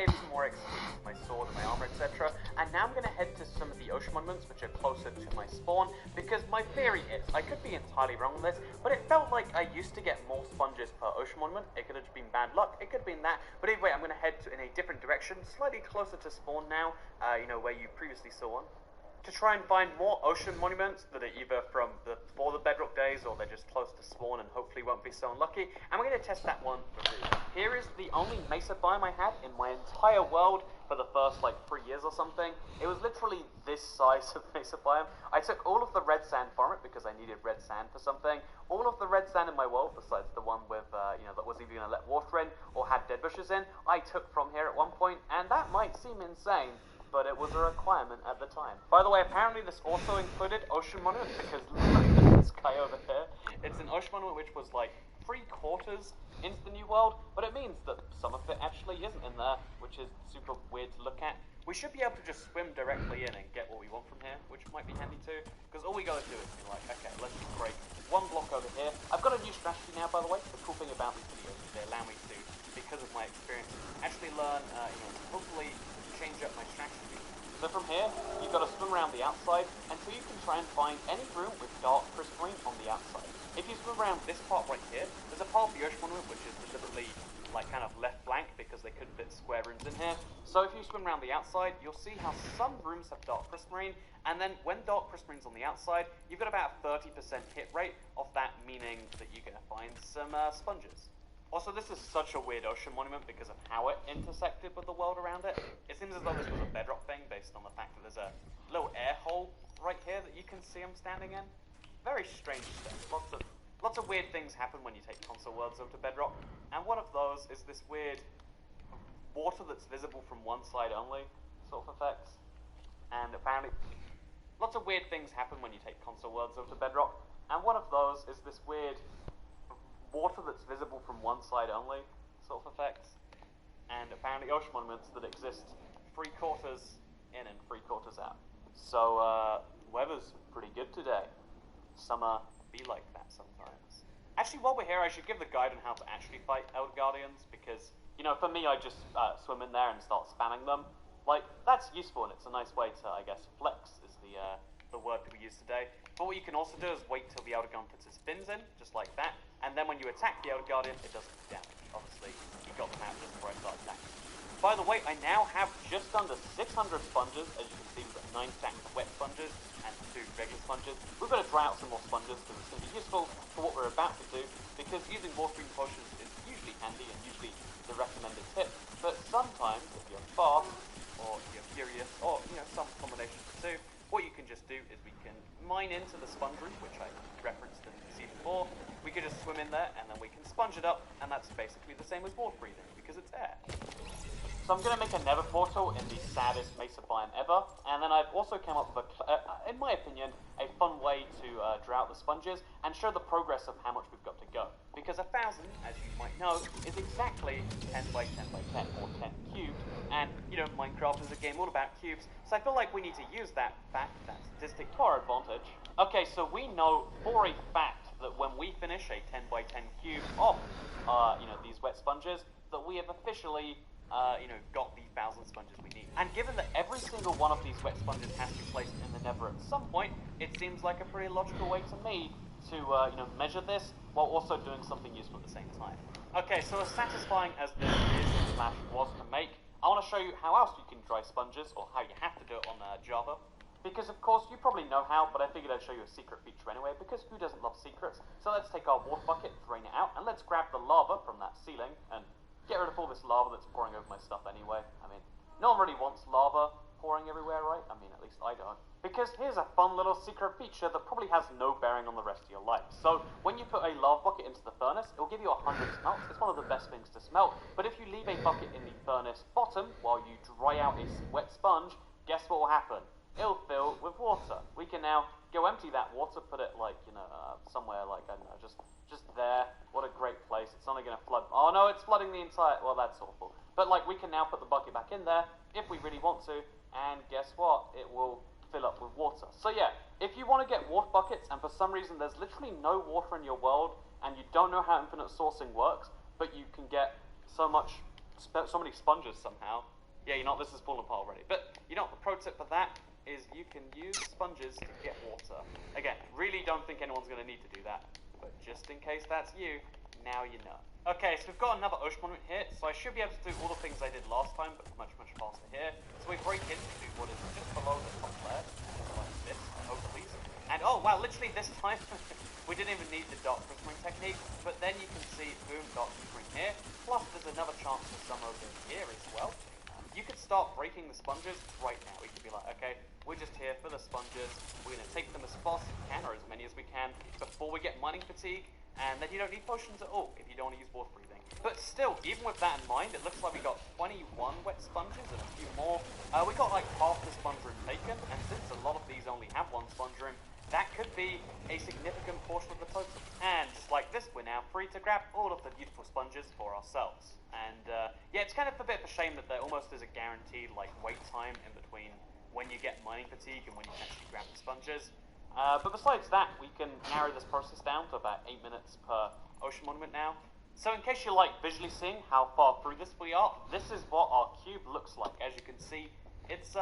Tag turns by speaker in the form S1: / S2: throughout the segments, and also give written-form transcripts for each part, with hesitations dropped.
S1: gave some more XP to my sword and my armor, etc. And now I'm going to head to some of the ocean monuments, which are closer to my spawn, because my theory is, I could be entirely wrong on this, but it felt like I used to get more sponges per ocean monument. It could have been bad luck, it could have been that, but anyway, I'm going to head in a different direction, slightly closer to spawn now, where you previously saw one, to try and find more ocean monuments that are either from before the bedrock days or they're just close to spawn and hopefully won't be so unlucky. And we're going to test that one for real. Here is the only mesa biome I had in my entire world for the first like 3 years or something. It was literally this size of mesa biome. I took all of the red sand from it because I needed red sand for something. All of the red sand in my world, besides the one with that wasn't even going to let water in or had dead bushes in, I took from here at one point, and that might seem insane, but it was a requirement at the time. By the way, apparently this also included ocean monument, because look at this guy over here. It's an ocean monument which was like 3/4 into the new world, but it means that some of it actually isn't in there, which is super weird to look at. We should be able to just swim directly in and get what we want from here, which might be handy too, because all we gotta do is be like, okay, let's just break one block over here. I've got a new strategy now, by the way. The cool thing about these videos is they allow me to, because of my experience, actually learn, hopefully change up my strategy. So from here, you've got to swim around the outside until you can try and find any room with dark crystalline on the outside. If you swim around this part right here, there's a part of the ocean monument which is deliberately like kind of left blank because they couldn't fit square rooms in here. So if you swim around the outside, you'll see how some rooms have dark crystalline, and then when dark crystallines on the outside, you've got about a 30% hit rate of that, meaning that you're going to find some sponges. Also, this is such a weird ocean monument because of how it intersected with the world around it. It seems as though this was a bedrock thing based on the fact that there's a little air hole right here that you can see I'm standing in. Very strange stuff. Lots of weird things happen when you take console worlds over to bedrock, and one of those is this weird water that's visible from one side only sort of effects. And apparently, lots of weird things happen when you take console worlds over to bedrock, and one of those is this weird water that's visible from one side only sort of effects, and apparently ocean monuments that exist 3/4 in and 3/4 out. So weather's pretty good today. Summer be like that sometimes. Actually, while we're here, I should give the guide on how to actually fight Elder Guardians, because for me, I just swim in there and start spamming them. Like, that's useful, and it's a nice way to, I guess, flex is the word that we use today. But what you can also do is wait till the Elder Guardian puts his fins in, just like that, and then when you attack the Elder Guardian, it doesn't do damage. Obviously, he got them out just before I started attacking. By the way, I now have just under 600 sponges. As you can see, we've got 9 stacks of wet sponges and 2 regular sponges. We've got to dry out some more sponges because it's going to be useful for what we're about to do, because using water-breathing potions is usually handy and usually the recommended tip. But sometimes, if you're fast, or you're furious, or some combination of the two, what you can just do is we can mine into the sponge room, which I referenced in season 4. We could just swim in there, and then we can sponge it up, and that's basically the same as water breathing, because it's air. So I'm going to make a nether portal in the saddest mesa biome ever, and then I've also come up with, in my opinion, a fun way to draw out the sponges and show the progress of how much we've got to go. Because 1,000, as you might know, is exactly 10 by 10 by 10, or 10 cubed, and, Minecraft is a game all about cubes, so I feel like we need to use that fact, that statistic, to our advantage. Okay, so we know for a fact that when we finish a 10 by 10 cube of, these wet sponges, that we have officially got the 1,000 sponges we need. And given that every single one of these wet sponges has to be placed in the nether at some point, it seems like a pretty logical way to me to, measure this while also doing something useful at the same time. Okay, so as satisfying as this is / was to make, I want to show you how else you can dry sponges, or how you have to do it on Java. Because, of course, you probably know how, but I figured I'd show you a secret feature anyway, because who doesn't love secrets? So let's take our water bucket, drain it out, and let's grab the lava from that ceiling, and get rid of all this lava that's pouring over my stuff anyway. I mean, no one really wants lava pouring everywhere, right? I mean, at least I don't. Because here's a fun little secret feature that probably has no bearing on the rest of your life. So, when you put a lava bucket into the furnace, it will give you 100 smelts. It's one of the best things to smelt. But if you leave a bucket in the furnace bottom while you dry out a wet sponge, guess what will happen? It'll fill with water. We can now go empty that water, put it like, somewhere like, I don't know, just there. What a great place. It's only going to flood. Oh no, it's flooding the entire, well, that's awful. But like, we can now put the bucket back in there if we really want to, and guess what? It will fill up with water. So yeah, if you want to get water buckets, and for some reason there's literally no water in your world, and you don't know how infinite sourcing works, but you can get so much so many sponges somehow. Yeah, you know, this is falling apart already. But, you know, the pro tip for that is you can use sponges to get water. Again, really don't think anyone's going to need to do that. But just in case that's you, now you know. Okay, so we've got another ocean monument here, so I should be able to do all the things I did last time, but much, much faster here. So we break into what is just below the top layer, like this, I hope please. And oh wow, literally this time, we didn't even need the dot spring technique, but then you can see, boom, dot spring here, plus there's another chance for some over here as well. You could start breaking the sponges right now. We could be like, okay, we're just here for the sponges, we're going to take them as fast as we can, or as many as we can, before we get mining fatigue, and then you don't need potions at all if you don't want to use water breathing. But still, even with that in mind, it looks like we got 21 wet sponges and a few more. We got like half the sponge room taken, and since a lot of these only have one sponge room, that could be a significant portion of the total. And just like this, we're now free to grab all of the beautiful sponges for ourselves. And yeah, it's kind of a bit of a shame that there almost is a guaranteed like wait time in between when you get mining fatigue and when you can actually grab the sponges. But besides that, we can narrow this process down to about 8 minutes per ocean monument now. So in case you're like visually seeing how far through this we are, this is what our cube looks like. As you can see, it's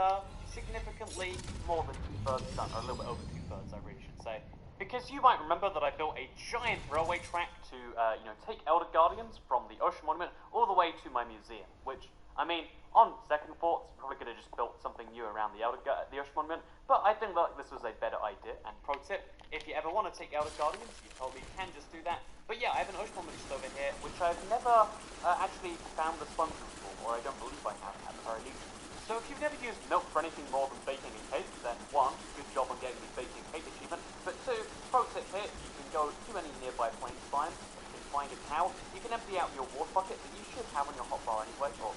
S1: significantly more than 2/3 done, or a little bit over 2/3, I really should say. Because you might remember that I built a giant railway track to, you know, take Elder Guardians from the ocean monument all the way to my museum, which, I mean, on second thoughts, probably could have just built something new around the ocean monument, but I think that this was a better idea. And pro tip, if you ever want to take Elder Guardians, you totally can just do that. But yeah, I have an ocean monument just over here, which I've never actually found the sponge before, or I don't believe I have at the very least. So if you've never used milk for anything more than baking a cake, then 1, good job on getting the baking cake achievement, but 2, pro tip here, you can go to any nearby plains biome, you can find a cow, you can empty out your water bucket that you should have on your hotbar anyway, or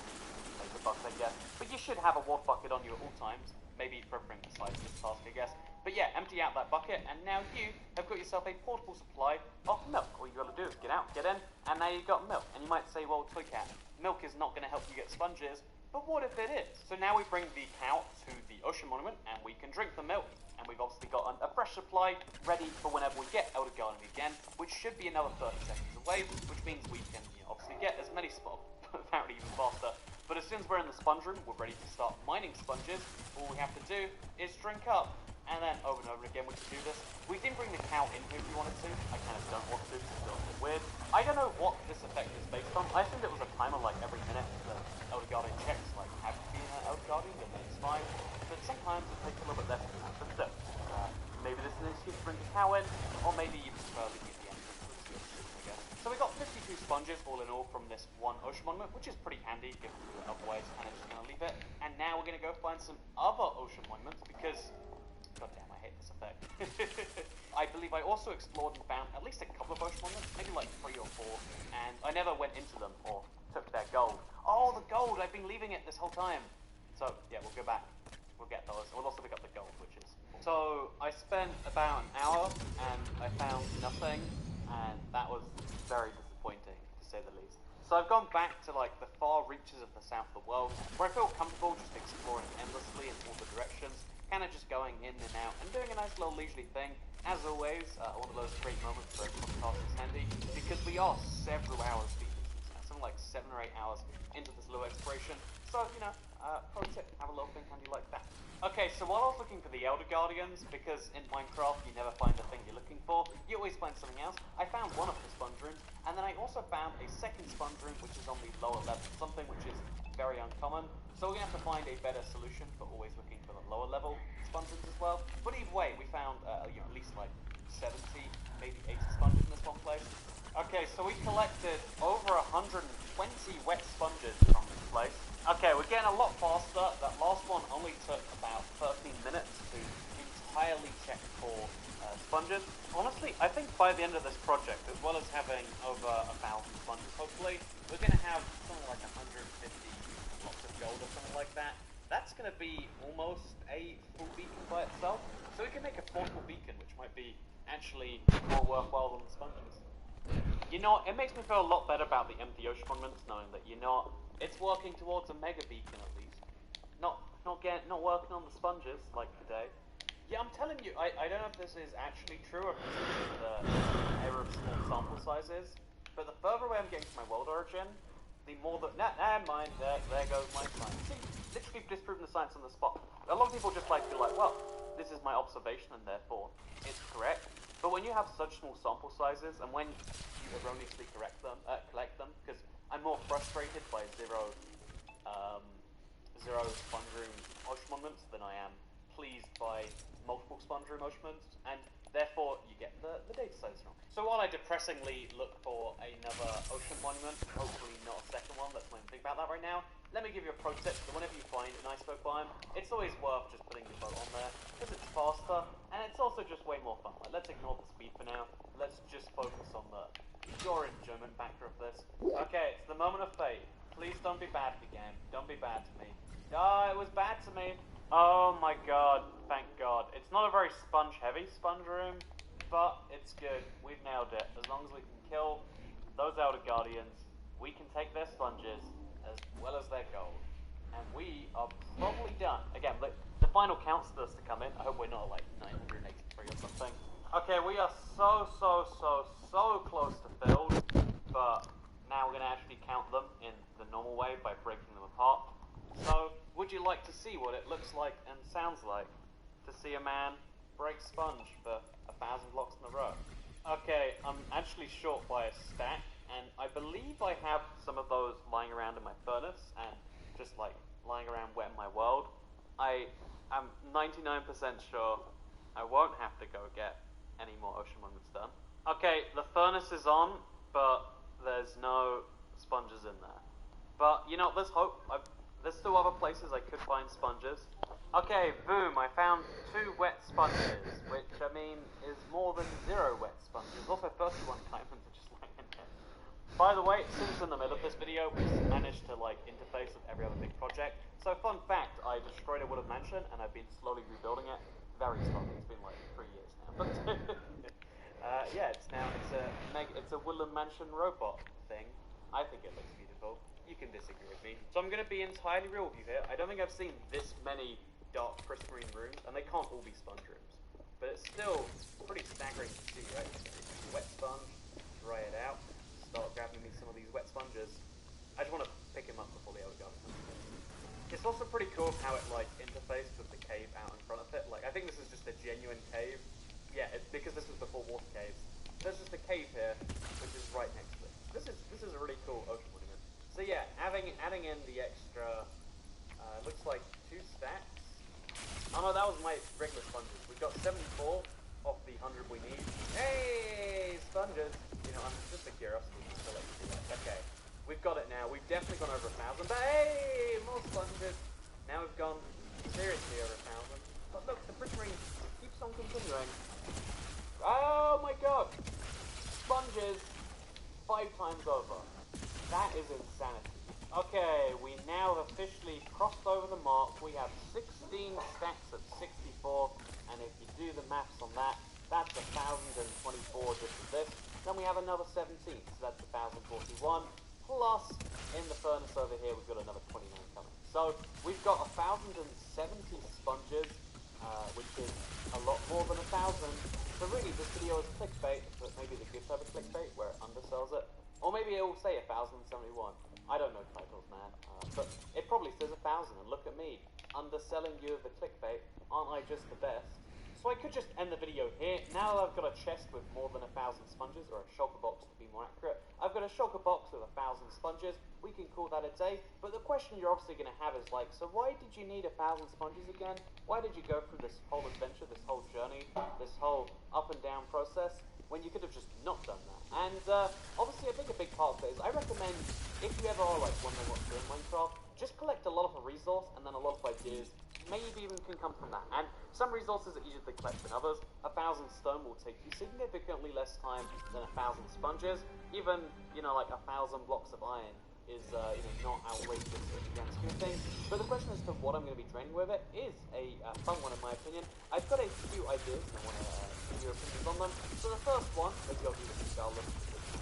S1: paper bucket I guess, but you should have a water bucket on you at all times, maybe preferring the size of this task I guess. But yeah, empty out that bucket, and now you have got yourself a portable supply of milk. All you gotta do is get out, get in, and now you've got milk. And you might say, well, Toy Cat, milk is not gonna help you get sponges, but what if it is? So now we bring the cow to the ocean monument, and we can drink the milk. And we've obviously got a fresh supply ready for whenever we get Elder Guardian again, which should be another 30 seconds away, which means we can, you know, obviously get as many spots, apparently even faster. But as soon as we're in the sponge room, we're ready to start mining sponges. All we have to do is drink up. And then over and over again we can do this. We didn't bring the cow in here if we wanted to. I kind of don't want to, because it feels a bit weird. I don't know what this effect is based on. I think it was a timer like every minute the Elder Guardian checks, like, have you been an Elder Guardian? And then it's fine. But sometimes it takes a little bit less than that. But still, maybe this is an excuse to bring the cow in, or maybe you prefer leaving at the entrance, I guess. So we got 52 sponges all in all from this one ocean monument, which is pretty handy, given that otherwise kind of just going to leave it. And now we're going to go find some other ocean monuments, because God damn, I hate this effect. I believe I also explored and found at least a couple of ocean monuments, maybe like 3 or 4, and I never went into them or took their gold. Oh, the gold! I've been leaving it this whole time. So, yeah, we'll go back. We'll get those. We'll also pick up the gold, which is... So, I spent about an hour, and I found nothing, and that was very disappointing, to say the least. So I've gone back to, like, the far reaches of the south of the world, where I feel comfortable just exploring endlessly in all the directions, kind of just going in and out and doing a nice little leisurely thing. As always, one of those great moments where podcast is handy, because we are several hours deep into this now, something like 7 or 8 hours into this little exploration. So, you know, pro tip, have a little thing handy like that. Okay, so while I was looking for the Elder Guardians, because in Minecraft you never find the thing you're looking for, you always find something else, I found one of the sponge rooms, and then I also found a second sponge room, which is on the lower level, something which is very uncommon. So we're going to have to find a better solution for always looking for the lower level sponge rooms as well. But either way, we found you know, at least like 70, maybe 80 sponges in this one place. Okay, so we collected over 120 wet sponges from this place. Okay, we're getting a lot faster. That last one only took about 13 minutes to entirely check for sponges. Honestly, I think by the end of this project, as well as having over 1,000 sponges, hopefully, we're going to have something like 150 blocks of gold or something like that. That's going to be almost a full beacon by itself. So we can make a portable beacon, which might be actually more worthwhile than the sponges. You know, it makes me feel a lot better about the empty ocean monuments, knowing that, you know, it's working towards a mega beacon at least. Not working on the sponges like today. Yeah, I'm telling you, I don't know if this is actually true or if this is the error of small sample sizes, but the further away I'm getting from my world origin, the more that... Never mind, there goes my science. See, literally disproven the science on the spot. A lot of people just like feel like, well, this is my observation and therefore it's correct. But when you have such small sample sizes and when you erroneously collect them, because I'm more frustrated by zero sponge room oshmonuments than I am pleased by multiple sponge room oshmonuments, and therefore you get the data size wrong. So while I depressingly look for another ocean monument, hopefully not a second one, let's not even think about that right now, let me give you a pro tip that whenever you find an iceberg biome, it's always worth just putting your boat on there, because it's faster, and it's also just way more fun. Like, let's ignore the speed for now, let's just focus on the pure enjoyment factor of this. Okay, it's the moment of fate. Please don't be bad to the game. Don't be bad to me. Oh, it was bad to me. Oh my god, thank god. It's not a very sponge-heavy sponge room, but it's good. We've nailed it. As long as we can kill those Elder Guardians, we can take their sponges as well as their gold. And we are probably done. Again, the final count's supposed to come in. I hope we're not like 983 or something. Okay, we are so close to filled, but now we're going to actually count them in the normal way by breaking them apart. So, would you like to see what it looks like and sounds like to see a man break sponge for 1,000 blocks in a row? Okay, I'm actually short by a stack, and I believe I have some of those lying around in my furnace and just like lying around wet in my world. I am 99% sure I won't have to go get any more ocean monuments done. Okay, the furnace is on, but there's no sponges in there. But, you know, there's hope. There's still other places I could find sponges. Okay, boom, I found 2 wet sponges, which, I mean, is more than 0 wet sponges. Also 31 diamonds are just lying in there. By the way, since in the middle of this video, we've managed to, like, interface with every other big project. So, fun fact, I destroyed a Woodland Mansion, and I've been slowly rebuilding it. Very slowly. It's been, like, 3 years now. But, yeah, it's a Woodland Mansion robot thing. I think it looks beautiful. You can disagree with me. So I'm going to be entirely real with you here. I don't think I've seen this many dark prismarine rooms, and they can't all be sponge rooms. But it's still pretty staggering to see, right? Wet sponge, dry it out, start grabbing me some of these wet sponges. I just want to pick him up before the other guy. It's also pretty cool how it, like, interfaced with the cave out in front of it. Like, I think this is just a genuine cave. Yeah, because this was before water caves. There's just a cave here, which is right next to it. This is a really cool ocean monument. So yeah, adding in the extra, looks like 2 stacks. Oh no, that was my regular sponges. We've got 74 off the 100 we need. Hey, sponges! You know, I'm just a curiosity to let you see that. Okay, we've got it now. We've definitely gone over 1,000, but hey, more sponges! Now we've gone seriously over 1,000. But look, the prismarine keeps on continuing. Oh my god! Sponges 5 times over. That is insanity. Okay, we now have officially crossed over the mark. We have 16 stacks of 64, and if you do the maths on that, that's 1,024 just as this. Then we have another 17, so that's 1,041. Plus, in the furnace over here, we've got another 29 coming. So, we've got 1,070 sponges, which is a lot more than 1,000. So really, this video is clickbait, but maybe the good type of clickbait, where it undersells it. Or maybe it will say 1,071. I don't know titles, man. But it probably says 1,000, and look at me, underselling you of the clickbait. Aren't I just the best? So I could just end the video here. Now that I've got a chest with more than 1,000 sponges, or a shulker box to be more accurate, I've got a shulker box with 1,000 sponges. We can call that a day. But the question you're obviously going to have is like, so why did you need 1,000 sponges again? Why did you go through this whole adventure, this whole journey, this whole up and down process, when you could have just not done that? And obviously I think a big part of it is I recommend, if you ever are like wondering what to do in Minecraft, just collect a lot of a resource and then a lot of ideas. Maybe even can come from that. And some resources are easier to collect than others. 1,000 stone will take you significantly less time than 1,000 sponges. Even, you know, like 1,000 blocks of iron is, not outrageous in the grand scheme of things. But the question as to what I'm going to be draining with it is a fun one in my opinion. I've got a few ideas and I want to give your opinions on them. So the first one, maybe I'll do this regardless,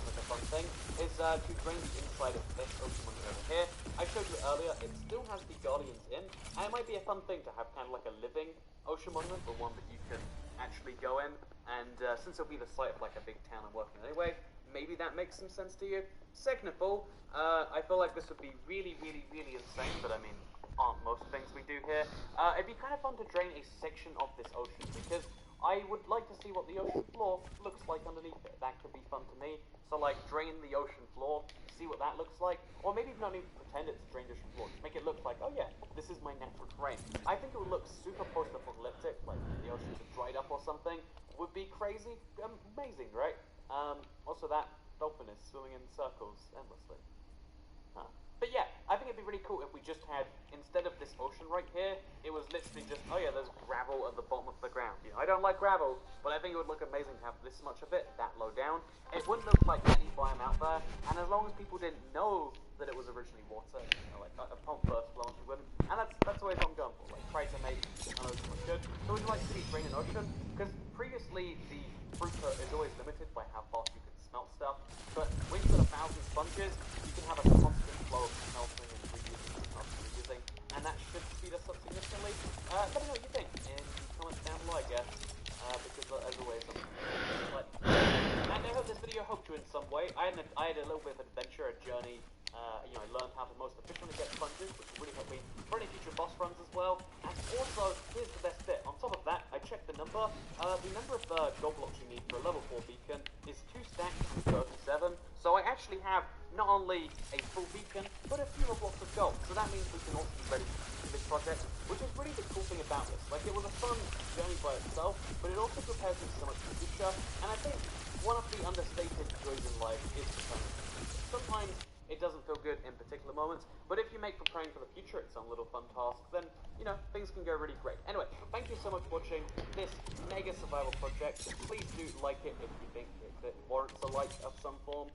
S1: like a fun thing, is to drain the inside of this ocean monument over here. I showed you earlier, it still has the guardians in, and it might be a fun thing to have kind of like a living ocean monument, but one that you can actually go in, and since it'll be the site of like a big town I'm working in anyway, maybe that makes some sense to you. Second of all, I feel like this would be really, really, really insane, but I mean, aren't most things we do here. It'd be kind of fun to drain a section of this ocean, because I would like to see what the ocean floor looks like underneath it. That could be fun to me. So like, drain the ocean floor, see what that looks like, or maybe not even pretend it's drained ocean floor, just make it look like, oh yeah, this is my natural terrain. I think it would look super post-apocalyptic, like the oceans have dried up or something. Would be crazy, amazing, right? Also that dolphin is swimming in circles endlessly. Huh. But yeah, I think it'd be really cool if we just had, instead of this ocean right here, it was literally just, oh yeah, there's gravel at the bottom of the ground. You know, I don't like gravel, but I think it would look amazing to have this much of it, that low down. It wouldn't look like any biome out there, and as long as people didn't know that it was originally water, you know, like upon first glance you wouldn't. And that's always what I'm going for, like try to make an ocean look good. So would you like to see drain an ocean? Because previously the throughput is always limited by how fast you can smelt stuff, but when you've got 1,000 sponges, you can have a constant flow of smelting and reusing and smelting and reusing, and that should speed us up significantly. Let me know what you think in the comments down below, I guess, because as always, and I hope this video helped you in some way. I had a little bit of an adventure, a journey. You know, I learned how to most efficiently get sponges, which will really help me for any future boss runs as well. And also, here's the best bit. On top of that, I checked the number. The number of gold blocks you need for a level 4 beacon is 2 stacks and 37. So I actually have not only a full beacon, but a few more blocks of gold. So that means we can also be ready for this project, which is really the cool thing about this. Like, it was a fun journey by itself, but it also prepares me so much for the future. And I think one of the understated joys in life is preparing for the future. Sometimes it doesn't feel good in particular moments, but if you make preparing for the future its own little fun task, then, you know, things can go really great. Anyway, thank you so much for watching this mega survival project. Please do like it if you think it warrants a like of some form.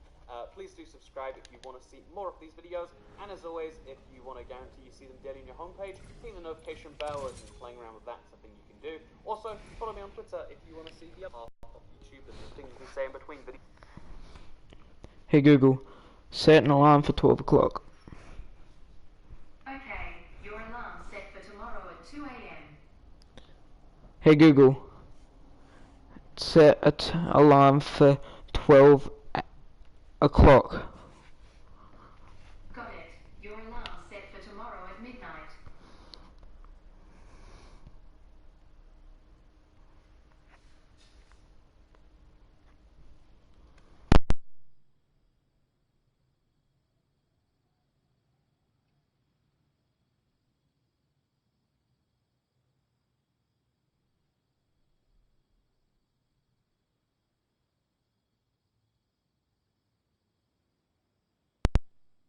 S1: Please do subscribe if you want to see more of these videos, and as always, if you want to guarantee you see them daily on your homepage, hitting the notification bell and playing around with that is something you can do. Also, follow me on Twitter if you want to see the other half of YouTube and the things we say in between videos.
S2: Hey Google, set an alarm for 12 o'clock.
S3: Okay, your alarm set for tomorrow at 2 a.m.
S2: Hey Google, set an alarm for 12 o'clock.
S3: Got it. Your alarm set for tomorrow at midnight.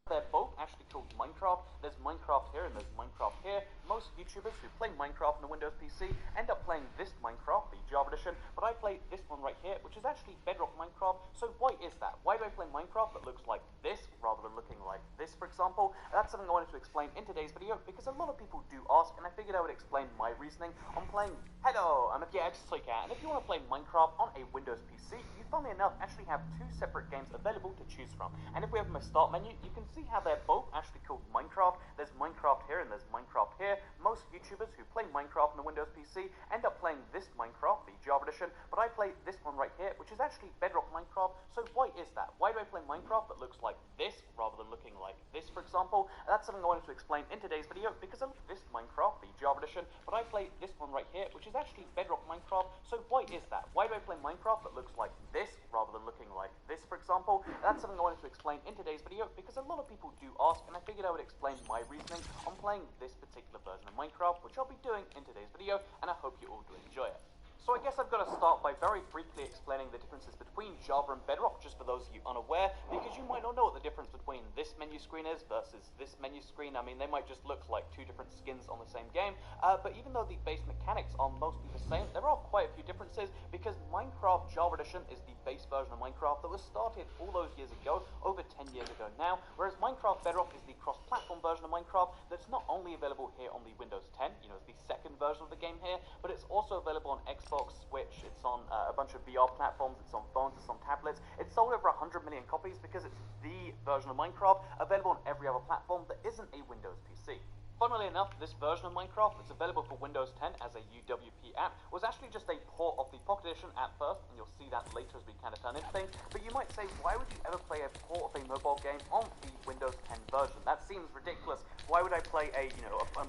S1: They're both actually called Minecraft. There's Minecraft here and there's Minecraft here. Most YouTubers who play Minecraft on a Windows PC end up playing this Minecraft, the Java edition, but I play this one right here, which is actually Bedrock Minecraft. So why is that? Why do I play Minecraft that looks like this rather than looking like this, for example? That's something I wanted to explain in today's video, because a lot of people do ask, and I figured I would explain my reasoning on playing. Hello, I'm a and if you want to play Minecraft on a Windows PC, you funnily enough actually have 2 separate games available to choose from. And if we open my start menu, you can see how they're both actually called Minecraft. There's Minecraft here and there's Minecraft here. Most YouTubers who play Minecraft on a Windows PC end up playing this Minecraft, the Java edition, but I play this one right here, which is actually Bedrock Minecraft. So why is that? Why do I play Minecraft that looks like this rather than looking like this, for example? That's something I wanted to explain in today's video, because I love this Minecraft, the Java edition, but I play this one right here, which is actually Bedrock Minecraft. So why is that? Why do I play Minecraft that looks like this rather than looking like this, for example? That's something I wanted to explain in today's video, because a lot of people do ask, and I figured I would explain my reasoning on playing this particular version of Minecraft, which I'll be doing in today's video, and I hope you all do enjoy it. So I guess I've got to start by very briefly explaining the differences between Java and Bedrock, just for those of you unaware, because you might not know what the difference between this menu screen is versus this menu screen. I mean, they might just look like 2 different skins on the same game, but even though the base mechanics are mostly the same, there are quite a few differences, because Minecraft Java Edition is the base version of Minecraft that was started all those years ago, over 10 years ago now, whereas Minecraft Bedrock is the cross-platform version of Minecraft that's not only available here on the Windows 10, you know, it's the second version of the game here, but it's also available on Xbox, Switch, it's on a bunch of VR platforms, it's on phones, it's on tablets. It's sold over 100 million copies because it's the version of Minecraft available on every other platform that isn't a Windows PC. funnily enough, this version of Minecraft that's available for Windows 10 as a UWP app was actually just a port of the Pocket Edition at first, and you'll see that later as we kind of turn into things. But you might say, why would you ever play a port of a mobile game on the Windows 10 version? That seems ridiculous. Why would I play a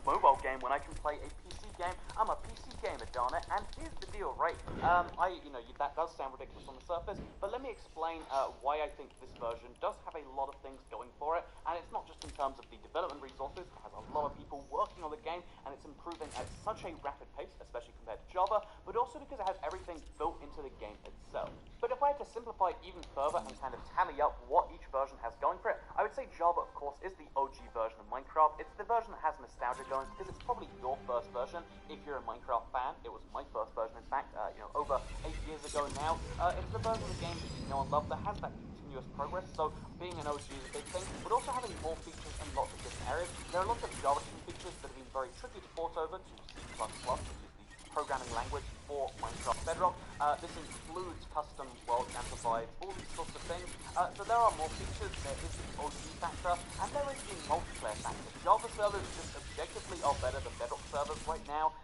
S1: mobile game when I can play a PC game? I'm a PC gamer, darn it. And here's the deal, right? That does sound ridiculous on the surface, but let me explain why I think this version does have a lot of things going for it. And it's not just in terms of the development resources. It has a lot of people working on the game, and it's improving at such a rapid pace, especially compared to Java, but also because it has everything built into the game itself. But if I had to simplify it even further and kind of tally up what each version has going for it, I would say Java, of course, is the OG version of Minecraft. It's the version that has nostalgia going, because it's probably your first version. If you're a Minecraft fan, it was my first version, in fact, over 8 years ago now. It's the version of the game that you know and love that has that continuous progress, so being an OG is a big thing, but also having more features in lots of different areas. There are lots of Java features that have been very tricky to port over to C++, which is the programming language for Minecraft Bedrock. This includes custom world amplifiers, all these sorts of things. So there are more features, there is the OG factor, and there is the multiplayer factor. Java servers just objectively are better than Bedrock servers right now.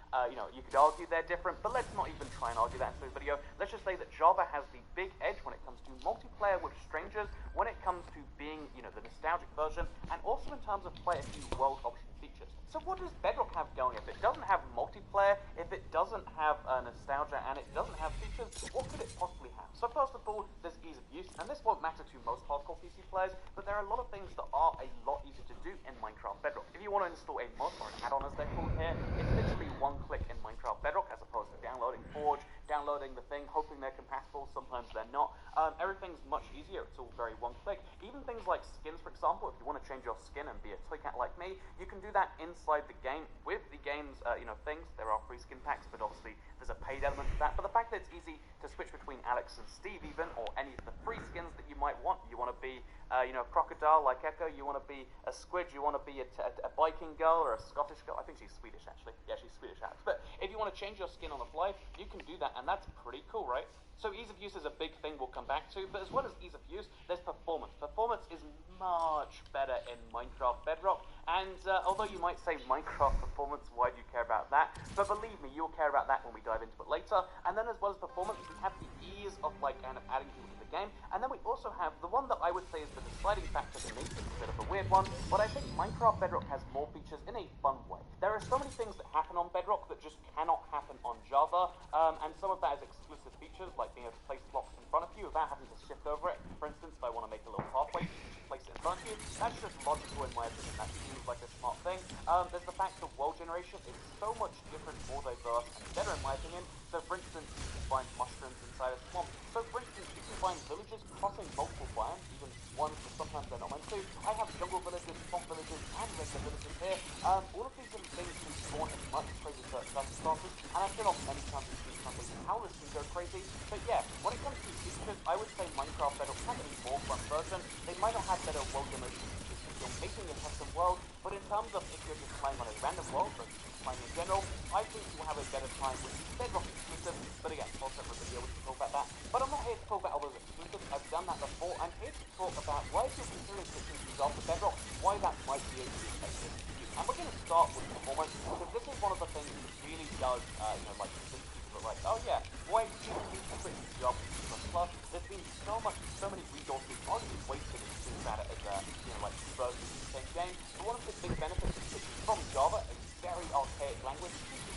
S1: You could argue they're different, but let's not even try and argue that in this video. Let's just say that Java has the big edge when it comes to multiplayer with strangers, when it comes to being, the nostalgic version, and also in terms of quite a few world option features. So what does Bedrock have going if it doesn't have multiplayer, if it doesn't have nostalgia, and it doesn't have features? What could it possibly have? So first of all, there's ease of use, and this won't matter to most hardcore PC players, but there are a lot of things that are a lot easier to do in Minecraft Bedrock. If you want to install a mod or an add-on as they're called here, it's literally one click in Minecraft Bedrock as opposed to downloading Forge, downloading the thing, hoping they're compatible, sometimes they're not. Everything's much easier, it's all very one click. Even things like skins, for example, if you want to change your skin and be a toy cat like me, you can do that inside the game with the game's things. There are free skin packs, but obviously there's a paid element to that. But the fact that it's easy to switch between Alex and Steve even, or any of the free skins that you might want. You want to be a crocodile like Echo, you want to be a squid, you want to be a Viking girl or a Scottish girl. I think she's Swedish actually. Yeah, she's Swedish, Alex. But if you want to change your skin on the fly, you can do that, and that's pretty cool, right? So ease of use is a big thing we'll come back to, but as well as ease of use, there's performance. Performance is much better in Minecraft Bedrock, and although you might say Minecraft performance, why do you care about that? But believe me, you'll care about that when we dive into it later. And then as well as performance, we have the ease of kind of adding people to the game, and then we also have the one that I would say is the deciding factor to me. It's a bit of a weird one, but I think Minecraft Bedrock has more features in a fun way. There are so many things that happen on Bedrock that just cannot happen on Java, and some of that is exclusive features, like being able to place blocks in front of you without having to shift over it. For instance, if I want to make a little pathway, you can just place it in front of you. That's just logical in my opinion. That seems like a smart thing. There's the fact that world generation is so much different, more diverse, and better in my opinion. So for instance, you can find mushrooms inside a swamp. So for instance, you can find villages crossing multiple biomes, even ones that sometimes they're not meant to. I have jungle villages, swamp villages, and regular villages here. All of these little things can spawn in much crazy circumstances, and I've been on many times in these countries how this can go crazy. But yeah, when it comes to features, I would say Minecraft Bedrock has a more fun version. They might not have better world generation features if you're making a custom world, but in terms of if you're just playing on a random world, or just playing in general, I think you'll have a better time with Bedrock exclusive. But again, for a separate video, we can talk about that. But I'm not here to talk about all those exclusives. I've done that before. I'm here to talk about why if you're considering switching to Java Bedrock, why that might be a good idea. And we're going to start with performance, because this is one of the things that really does, convince people that, oh yeah, why do you need to switch to Java Plus? There's been so many resources already wasted if you think about it as, two versions of the same game. But one of the big benefits of switching from Java, a very archaic language, to C++,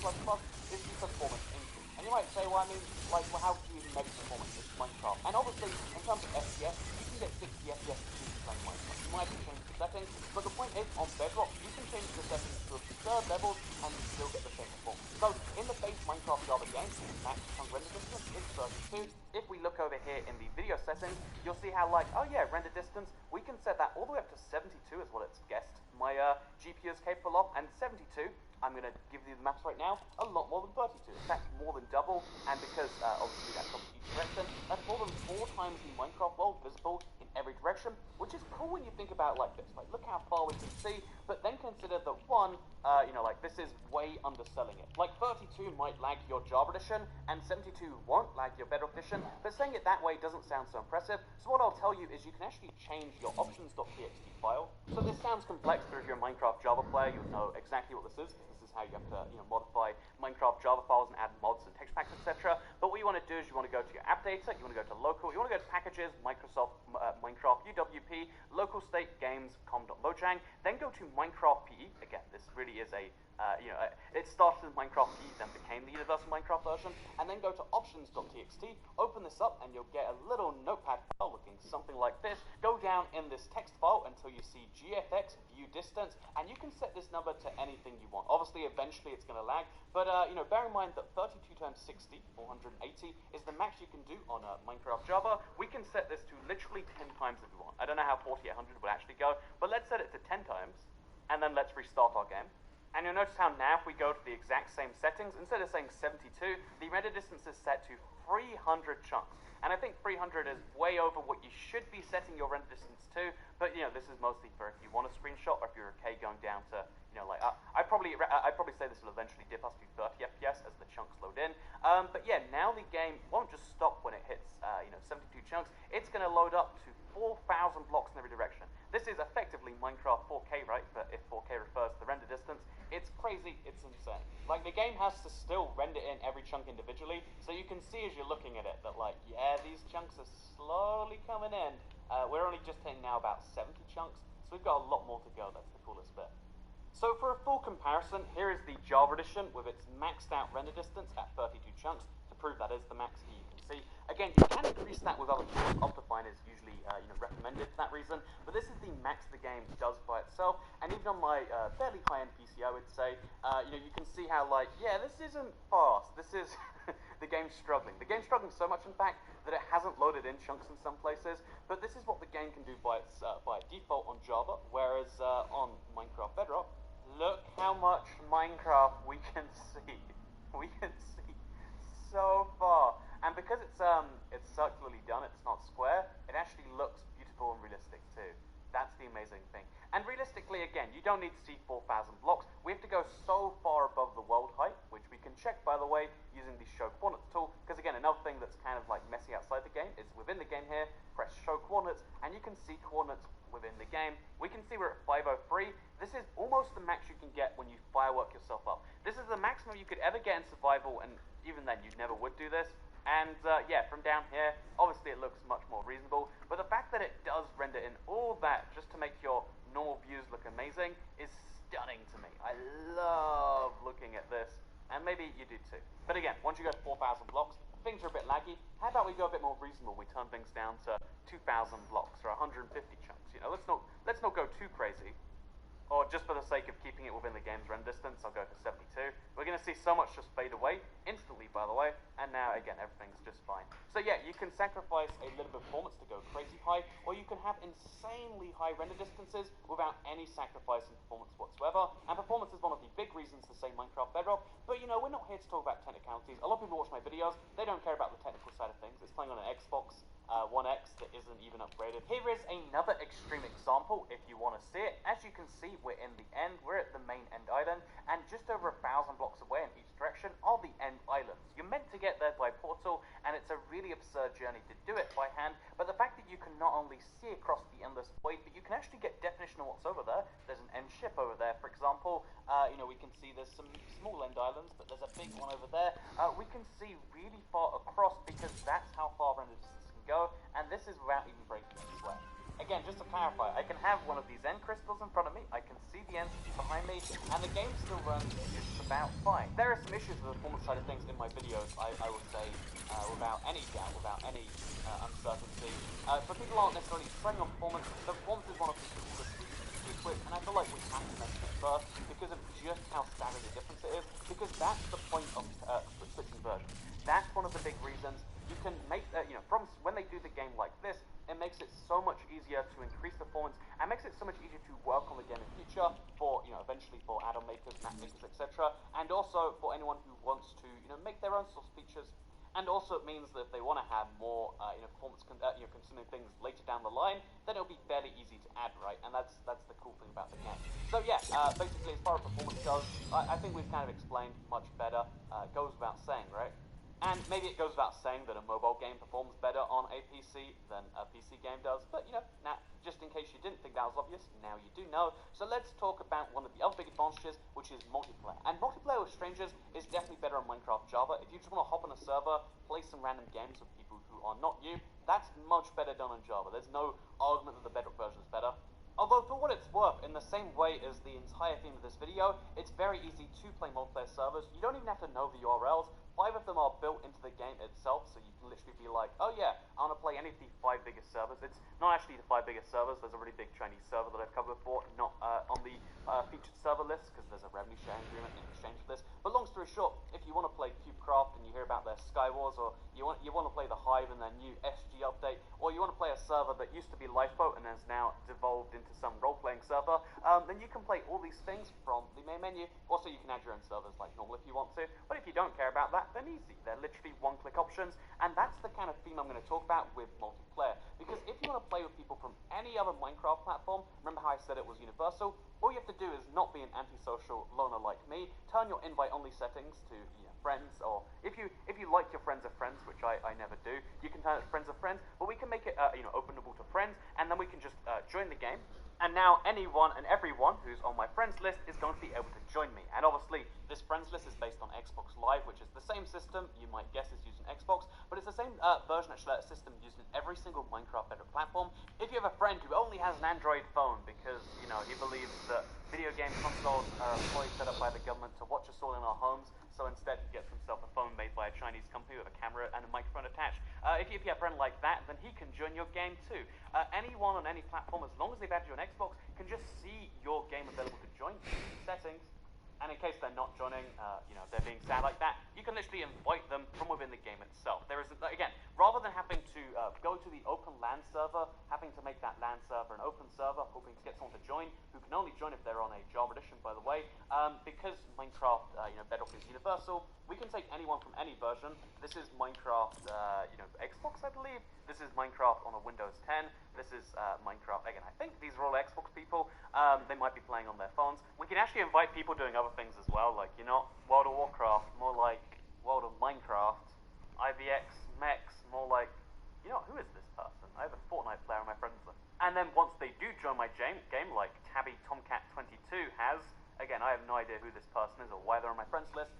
S1: is the performance increase. And you might say, well, how do you even measure performance in Minecraft? And obviously, in terms of FPS, you can get 60 FPS to play Minecraft. You might have to change the settings, but the point is, on Bedrock, you can change the settings to absurd levels and you still get the same performance. So, in the base Minecraft Java game, max chunk render distance is 32. If we look over here in the video settings, you'll see how, render distance, we can set that all the way up to 72 is what it's guessed my GPU is capable of, and 72 I'm going to give you the maps right now, a lot more than 32. In fact, more than double, and because obviously that's from each direction, that's more than 4 times the Minecraft world visible in every direction, which is cool when you think about it like this. Like, look how far we can see, but then consider that one, like this is way underselling it. Like 32 might lag your Java edition, and 72 won't lag your Bedrock edition, but saying it that way doesn't sound so impressive. So what I'll tell you is you can actually change your options.txt file. So this sounds complex, but if you're a Minecraft Java player, you'll know exactly what this is. This is how you have to, modify Minecraft Java files and add mods and text packs, etc. But what you want to do is you want to go to your app data, you want to go to local, you want to go to packages, Microsoft, Minecraft, UWP, local state games, com.mojang, then go to Minecraft PE. Again, this really is a it started with Minecraft PE, then became the Universal Minecraft version, and then go to options.txt, open this up, and you'll get a little notepad file looking something like this. Go down in this text file until you see GFX view distance, and you can set this number to anything you want. Obviously, eventually it's going to lag, but bear in mind that 32 times 60, 480, is the max you can do on Minecraft Java. We can set this to literally 10 times if we want. I don't know how 4800 will actually go, but let's set it to 10 times, and then let's restart our game. And you'll notice how now if we go to the exact same settings, instead of saying 72, the render distance is set to 300 chunks. And I think 300 is way over what you should be setting your render distance to, but this is mostly for if you want a screenshot or if you're okay going down to, I'd probably say this will eventually dip us to 30 FPS as the chunks load in. But yeah, now the game won't just stop when it hits, 72 chunks. It's going to load up to 4,000 blocks in every direction. This is effectively Minecraft 4K, right? But if 4K refers to the render distance, it's crazy, it's insane. Like, the game has to still render in every chunk individually, so you can see as you're looking at it that, like, yeah, these chunks are slowly coming in. We're only just hitting now about 70 chunks, so we've got a lot more to go. That's the coolest bit. So for a full comparison, here is the Java edition with its maxed out render distance at 32 chunks. To prove that is the max here you can see. Again, you can increase that with other tools. Optifine is usually recommended for that reason, but this is the max the game does by itself. And even on my fairly high-end PC, I would say, you can see how, like, yeah, this isn't fast. This is the game's struggling. The game's struggling so much, in fact, that it hasn't loaded in chunks in some places. But this is what the game can do by default on Java, whereas on Minecraft Bedrock, look how much Minecraft we can see. We can see so far. And because it's circularly done, it's not square, it actually looks beautiful and realistic too. That's the amazing thing. And realistically, again, you don't need to see 4,000 blocks. We have to go so far above the world height, which we can check, by the way, using the show coordinates tool. Because again, another thing that's kind of like messy outside the game is within the game here, press show coordinates, and you can see coordinates within the game. We can see we're at 503. This is almost the max you can get when you firework yourself up. This is the maximum you could ever get in survival, and even then, you never would do this. And yeah, from down here, obviously it looks much more reasonable, but the fact that it does render in all that just to make your normal views look amazing is stunning to me. I love looking at this, and maybe you do too. But again, once you go to 4,000 blocks, things are a bit laggy. How about we go a bit more reasonable? We turn things down to 2,000 blocks or 150 chunks. Let's not go too crazy. Or just for the sake of keeping it within the game's render distance, I'll go for 72. We're going to see so much just fade away, instantly by the way, and now again, everything's just fine. So yeah, you can sacrifice a little bit of performance to go crazy high, or you can have insanely high render distances without any sacrifice in performance whatsoever. And performance is one of the big reasons to say Minecraft Bedrock, but we're not here to talk about technicalities. A lot of people watch my videos, they don't care about the technical side of things. It's playing on an Xbox One X that isn't even upgraded. Here is another extreme example if you want to see it. As you can see, we're in the end, we're at the main end island, and just over 1,000 blocks away in each direction are the end islands. You're meant to get there by portal, and it's a really absurd journey to do it by hand, but the fact that you can not only see across the endless void, but you can actually get definition of what's over there. There's an end ship over there, for example. We can see there's some small end islands, but there's a big one over there. We can see really far across because that's how far render distance can go, and this is without even breaking a sweat. Again, just to clarify, I can have one of these end crystals in front of me, I can see the ends behind me, and the game still runs just about fine. There are some issues with the performance side of things in my videos, I would say, without any doubt, without any uncertainty. For people who aren't necessarily playing on performance, the performance is one of the coolest reasons to equip, and I feel like we have to mention it first because of just how staggeringly different it is, because that's the point of switching versions. That's one of the big reasons you can make, from when they do the game like this, it makes it so much easier to increase performance and makes it so much easier to work on the game in future for, eventually for add-on makers, map makers, etc. And also for anyone who wants to, make their own source features. And also it means that if they want to have more, performance consuming things later down the line, then it'll be fairly easy to add, right? And that's the cool thing about the game. So yeah, basically as far as performance goes, I think we've kind of explained much better. It goes without saying, right? And maybe it goes without saying that a mobile game performs better on a PC than a PC game does, but now, just in case you didn't think that was obvious, now you do know. So let's talk about one of the other big advantages, which is multiplayer. And multiplayer with strangers is definitely better on Minecraft Java. If you just want to hop on a server, play some random games with people who are not you, that's much better done on Java. There's no argument that the Bedrock version is better. Although, for what it's worth, in the same way as the entire theme of this video, it's very easy to play multiplayer servers. You don't even have to know the URLs. 5 of them are built into the game itself, so you can literally be like, oh yeah, I want to play any of the 5 biggest servers. It's not actually the 5 biggest servers. There's a really big Chinese server that I've covered before, not on the featured server list, because there's a revenue sharing agreement in exchange for this. But long story short, if you want to play CubeCraft and you hear about their Skywars, or you want to play the Hive and their new SG update, or you want to play a server that used to be Lifeboat and has now devolved into some role-playing server, then you can play all these things from the main menu. Also, you can add your own servers like normal if you want to, but if you don't care about that, then easy. They're literally one-click options, and that's the kind of theme I'm going to talk about with multiplayer. Because if you want to play with people from any other Minecraft platform, remember how I said it was universal? All you have to do is not be an antisocial loner like me, turn your invite-only settings to friends, or if you like your friends of friends, which I never do, you can turn it to friends of friends, but we can make it openable to friends, and then we can just join the game. And now anyone and everyone who's on my friends list is going to be able to join me. And obviously, this friends list is based on Xbox Live, which is the same system you might guess is used in Xbox, but it's the same version, actually, system used in every single Minecraft Bedrock platform. If you have a friend who only has an Android phone because, he believes that video game consoles are a ploy set up by the government to watch us all in our homes, so instead he gets himself a phone made by a Chinese company with a camera and a microphone attached. If you have a friend like that, then he can join your game too. Anyone on any platform, as long as they've added you on Xbox, can just see your game available to join settings. And in case they're not joining, they're being sad like that, you can literally invite them from within the game itself. There is, again, rather than having to go to the open LAN server, having to make that LAN server an open server, hoping to get someone to join, who can only join if they're on a Java edition, by the way, because Minecraft, Bedrock is universal, we can take anyone from any version. This is Minecraft, Xbox, I believe. This is Minecraft on a Windows 10. This is Minecraft, again, I think these are all Xbox people. They might be playing on their phones. We can actually invite people doing other things as well, like, World of Warcraft, more like World of Minecraft, IVX, Mex, more like, who is this person? I have a Fortnite player on my friends list. And then once they do join my game like Tabby Tomcat 22 has, again, I have no idea who this person is or why they're on my friends list,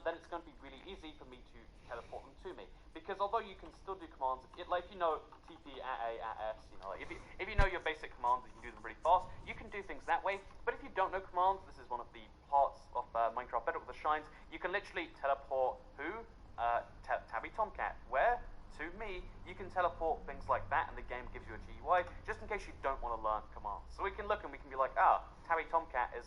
S1: then it's going to be really easy for me to teleport them to me. Because although you can still do commands, like if you know TP at A at S, if you know your basic commands, you can do them pretty fast. You can do things that way. But if you don't know commands, this is one of the parts of Minecraft Bedrock that shines. You can literally teleport who? Tabby Tomcat. Where? To me. You can teleport things like that, and the game gives you a GUI, just in case you don't want to learn commands. So we can look and we can be like, Tabby Tomcat is...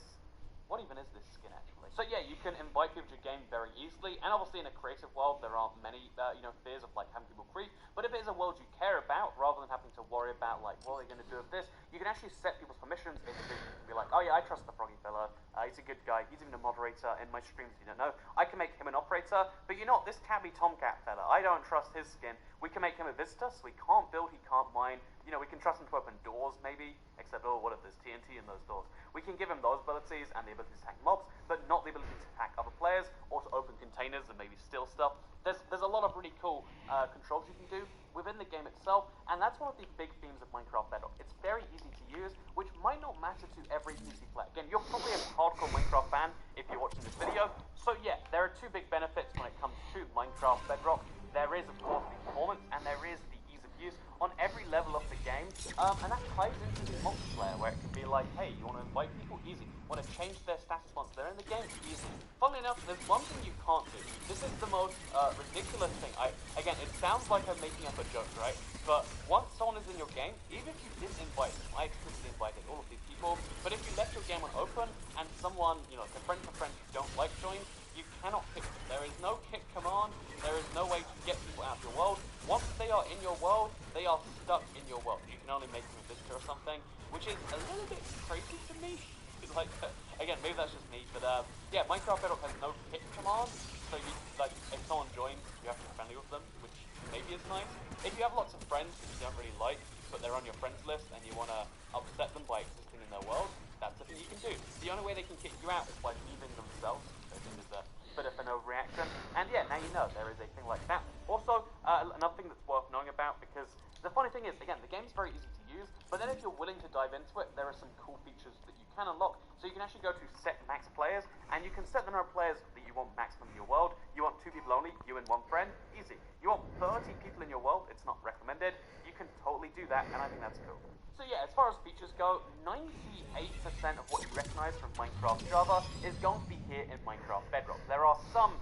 S1: What even is this skin, actually? So yeah, you can invite people to your game very easily, and obviously in a creative world, there aren't many, fears of, having people creep, but if it is a world you care about, rather than having to worry about, what are they going to do with this, you can actually set people's permissions individually. You can be like, oh yeah, I trust the froggy fella, he's a good guy, he's even a moderator in my streams, if you don't know. I can make him an operator, but this Tabby Tomcat fella, I don't trust his skin. We can make him a visitor, so he can't build, he can't mine, we can trust him to open doors, maybe, except, what if there's TNT in those doors? We can give him those abilities and the ability to attack mobs, but not the ability to attack other players, or to open containers and maybe steal stuff. There's a lot of really cool controls you can do within the game itself, and that's one of the big themes of Minecraft Bedrock. It's very easy to use, which might not matter to every PC player. Again, you're probably a hardcore Minecraft fan if you're watching this video, so yeah, there are 2 big benefits when it comes to Minecraft Bedrock. There is, of course, the performance, and there is the ease of use on every level of the game, and that ties into the multiplayer, where it can be like, hey, you want to invite people? Easy. Want to change their status once they're in the game? Easy. Funnily enough, there's one thing you can't do. This is the most ridiculous thing. Again, it sounds like I'm making up a joke, right? But once someone is in your game, even if you didn't invite them, I explicitly invited all of these people, but if you left your game on open and someone, you know, like a friend to friend you don't like joins, you cannot kick them. There is no kick command. There is no way to get people out of your world. Once they are in your world, they are stuck in your world. You can only make them a visitor or something, which is a little bit crazy to me. Like, again, maybe that's just me, but yeah, Minecraft Bedrock has no kick command, so you, like, if someone joins, you have to be friendly with them, which maybe is nice. If you have lots of friends that you don't really like, but they're on your friends list and you want to upset them by existing in their world, that's the thing you can do. The only way they can kick you out is by leaving themselves. I think is a bit of an overreaction. And yeah, now you know there is a thing like that. Also, another thing that's worth knowing about, because the funny thing is, again, the game's very easy to use, but then if you're willing to dive into it, there are some cool features that you can unlock. So you can actually go to set max players, and you can set the number of players that you want maximum in your world. You want 2 people only, you and 1 friend, easy. You want 30 people in your world, it's not recommended. You can totally do that, and I think that's cool. So yeah, as far as features go, 98% of what you recognize from Minecraft Java is going to be here in Minecraft Bedrock. There are some,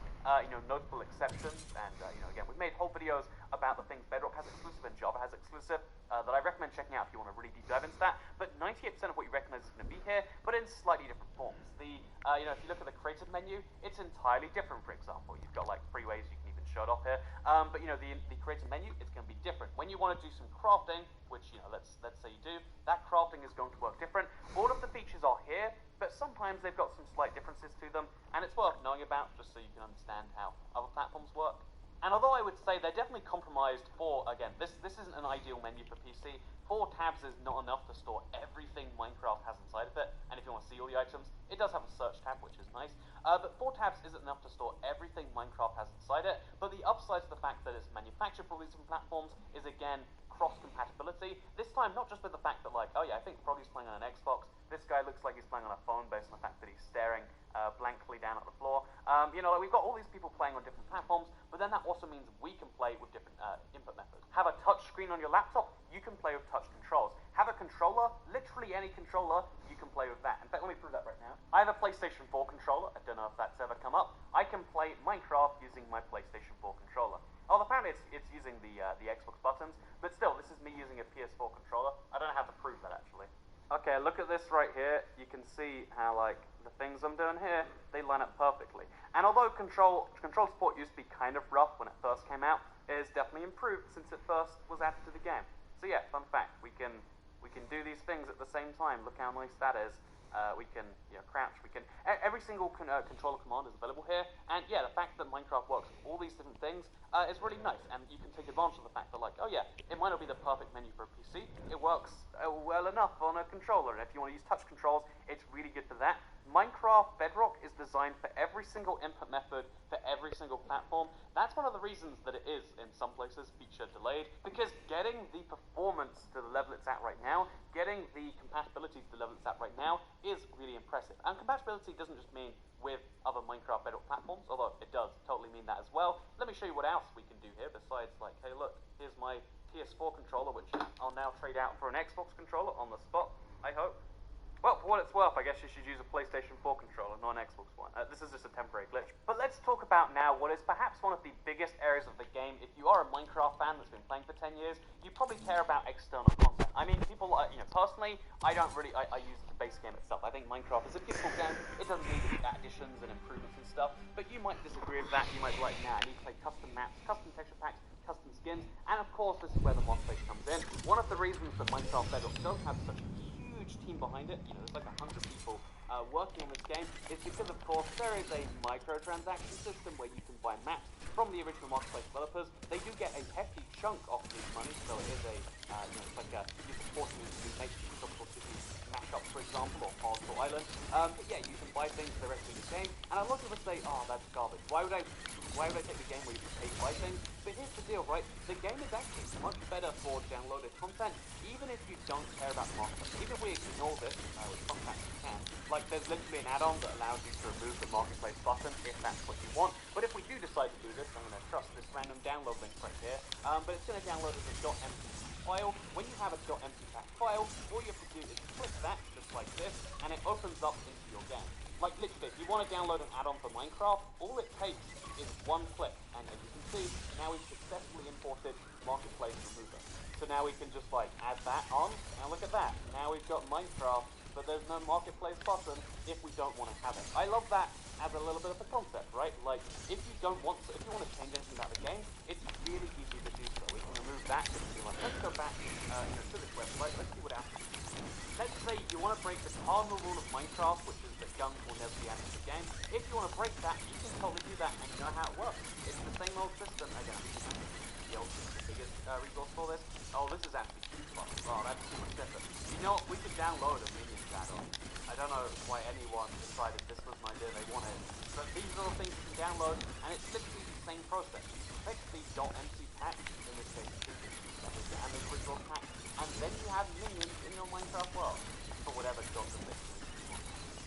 S1: notable exceptions, and again, we've made whole videos about the things Bedrock has exclusive and Java has exclusive that I recommend checking out if you want to really deep dive into that. But 98% of what you recognize is going to be here, but in slightly different forms. The, if you look at the creative menu, it's entirely different. For example, you've got like 3 ways you can even show it off here. But the creative menu, it's going to be different. When you want to do some crafting, which let's say you do, that crafting is going to work different. All of the features are here, but sometimes they've got some slight differences to them, and it's worth knowing about just so you can understand how other platforms work. And although I would say they're definitely compromised for, again, this isn't an ideal menu for PC. 4 tabs is not enough to store everything Minecraft has inside of it, and if you want to see all the items, it does have a search tab, which is nice. But 4 tabs isn't enough to store everything Minecraft has inside it, but the upside to the fact that it's manufactured for all these different platforms is, again, cross-compatibility. This time, not just with the fact that, like, oh yeah, I think Froggy's playing on an Xbox, this guy looks like he's playing on a phone based on the fact that he's staring blankly down at the floor. We've got all these people playing on different platforms, but then that also means we can play with different input methods. Have a touch screen on your laptop, you can play with touch controls. Have a controller, literally any controller, you can play with that. In fact, let me prove that right now. I have a PlayStation 4 controller. I don't know if that's ever come up. I can play Minecraft using my PlayStation 4 controller. Oh, apparently it's using the Xbox buttons, but still, this is me using a PS4 controller. I don't know how to prove that, actually. Okay, look at this right here. You can see how, like, the things I'm doing here, they line up perfectly. And although control support used to be kind of rough when it first came out, it has definitely improved since it first was added to the game. So yeah, fun fact, we can do these things at the same time. Look how nice that is. We can crouch. We can every single controller command is available here. And yeah, the fact that Minecraft works with all these different things is really nice. And you can take advantage of the fact that, like, oh yeah, it might not be the perfect menu for a PC. It works well enough on a controller. And if you want to use touch controls, it's really good for that. Minecraft Bedrock is designed for every single input method for every single platform. That's one of the reasons that it is, in some places, feature delayed, because getting the performance to the level it's at right now, getting the compatibility to the level it's at right now, is really impressive. And compatibility doesn't just mean with other Minecraft Bedrock platforms, although it does totally mean that as well. Let me show you what else we can do here, besides, like, hey look, here's my PS4 controller, which I'll now trade out for an Xbox controller on the spot, I hope. Well, for what it's worth, I guess you should use a PlayStation 4 controller, not an Xbox one. This is just a temporary glitch. But let's talk about now what is perhaps one of the biggest areas of the game. If you are a Minecraft fan that's been playing for 10 years, you probably care about external content. I mean, people, personally, I don't really, I use the base game itself. I think Minecraft is a beautiful game. It doesn't need additions and improvements and stuff. But you might disagree with that. You might be like, nah, I need to play custom maps, custom texture packs, custom skins. And of course, this is where the mod space comes in. One of the reasons that Minecraft Bedrock does have such a huge team behind it, there's like 100 people working on this game, is because, of course, there is a microtransaction system where you can buy maps from the original marketplace developers. They do get a hefty chunk of this money, so it is it's like you're supporting them to make tropical cities mashups, for example, or Parsel Island. But yeah, you can buy things directly in the game, and a lot of people say, oh, that's garbage. Why would I take the game where you can pay to buy things? But here's the deal, right? The game is actually much better for downloaded content, even if you don't care about the marketplace. Even if we ignore this, which sometimes you can. Like, there's literally an add-on that allows you to remove the marketplace button if that's what you want. But if we do decide to do this, I'm going to trust this random download link right here. But it's going to download as a .mp file. When you have a .mp file, all you have to do is click that, just like this, and it opens up into your game. Like, literally, if you want to download an add-on for Minecraft, all it takes is one click. And as you can see, now we've successfully imported Marketplace Remover. So now we can just, like, add that on, and look at that. Now we've got Minecraft but there's no marketplace button if we don't want to have it. I love that as a little bit of a concept, right? Like, if you don't want to, if you want to change anything about the game, it's really easy to do so. We can remove that. Let's go back to this website. Let's see what happens. Let's say you want to break the cardinal rule of Minecraft, which is that guns will never be added to the game. If you want to break that, you can totally do that, and you know how it works. It's the same old system. Again, the biggest resource for this. Oh, this is actually too far. Oh, that's too much effort. You know what? We could download a minion add-on. I don't know why anyone decided this was an idea they wanted, but these are the things you can download, and it's literally the same process. Effectively, .mc pack, in this case, and the resource pack, and then you have minions in your Minecraft world for whatever job the thing is.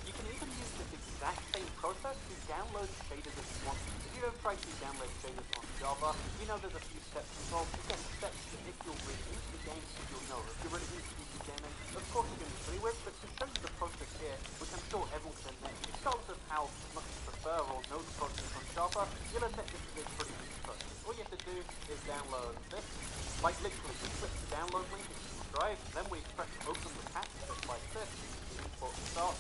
S1: You can even use this exact same process to download shaders if you want. If you don't try to download shaders on Java, you know there's a few steps involved. Again, steps that if you're really into the game, you'll know. If you're really into PC gaming, of course you're going to be familiar with, but to show you the process here, which I'm sure everyone can admit, regardless of how much you prefer or know the process on Java, you'll admit this is a pretty easy process. All you have to do is download this, like literally, we click the download link into the drive, then we press open the patch just like this, import start,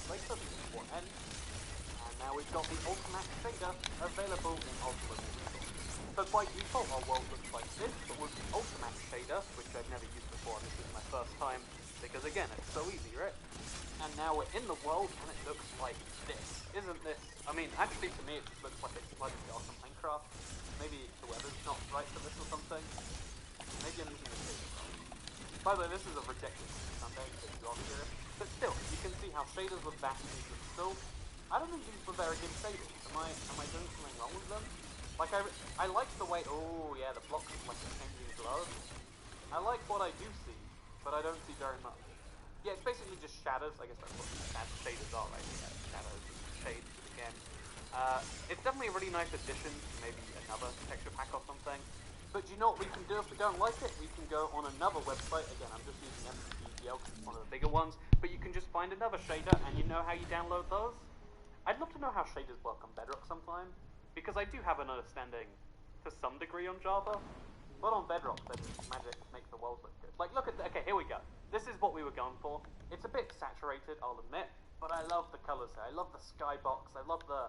S1: later, import end, and now we've got the Ultimate shader available in Ultimate Resource. So by default our world looks like this, but with the Ultimate shader, which I've never used before, this is my first time, because again, it's so easy, right? And now we're in the world, and it looks like this. Isn't this? I mean, actually to me it just looks like a slightly darker Minecraft. Maybe the weather's not right for this or something. Maybe I'm using the shader wrong. By the way, this is a rejected Sunday, if you are curious. But still, you can see how shaders were vastly installed. I don't think these were very good shaders. Am I doing something wrong with them? Like, I like the way, oh yeah, the blocks are like changing glow. I like what I do see, but I don't see very much. Yeah, it's basically just shadows. I guess that's what shaders are, right? Yeah, shadows, shades to the game. It's definitely a really nice addition to maybe another texture pack or something. But do you know what we can do if we don't like it? We can go on another website. Again, I'm just using MCPGL because it's one of the bigger ones. But you can just find another shader, and you know how you download those? I'd love to know how shaders work on Bedrock sometime, because I do have an understanding to some degree on Java. But on Bedrock, they just magic make the world look good. Like, look at okay, here we go. This is what we were going for. It's a bit saturated, I'll admit, but I love the colors here. I love the skybox. I love the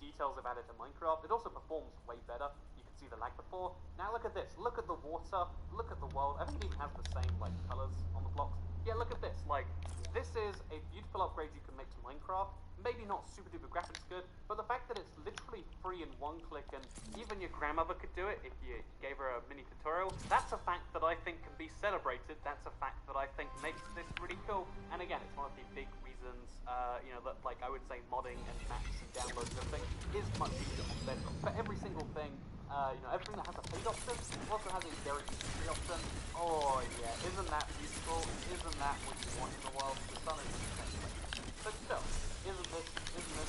S1: details they've added to Minecraft. It also performs way better. You can see the lag before. Now look at this. Look at the water. Look at the world. I think it even has the same like colors on the blocks. Yeah, look at this. Like, this is a beautiful upgrade you can make to Minecraft. Maybe not super duper graphics good, but the fact that it's literally free in one click, and even your grandmother could do it if you gave her a mini tutorial, that's a fact that I think can be celebrated. That's a fact that I think makes this really cool. And again, it's one of the big reasons, that like I would say modding and maps and downloads and everything is much easier on Bedrock. For every single thing, everything that has a paid option also has a very easy free option. Oh yeah, isn't that beautiful? Isn't that what you want in the world? The sun is in the same place. But still, isn't this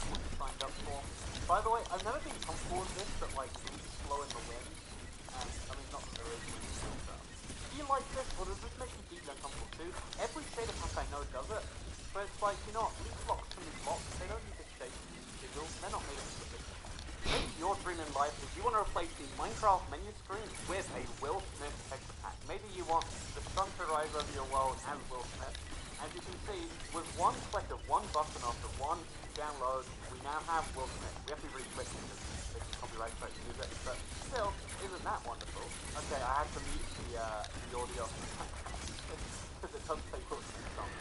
S1: what you signed up for? By the way, I've never been comfortable with this, but like leaves slow in the wind. And I mean, not that there is wind still, so. Do you like this, or does this make you deeply uncomfortable too? Every shader pack I know does it, but it's like, leaf blocks can be blocks. They don't need to shake visuals. They're not made of specific. Maybe your dream in life is you want to replace the Minecraft menu screen with a Will Smith texture pack. Maybe you want the sun to rise over your world as Will Smith. As you can see, with one click of one button after one download, we now have Will Smith. We have to be really quick because it's copyright strike to use it, but still, isn't that wonderful? Okay, I had to mute the audio because it does play Will Smith song.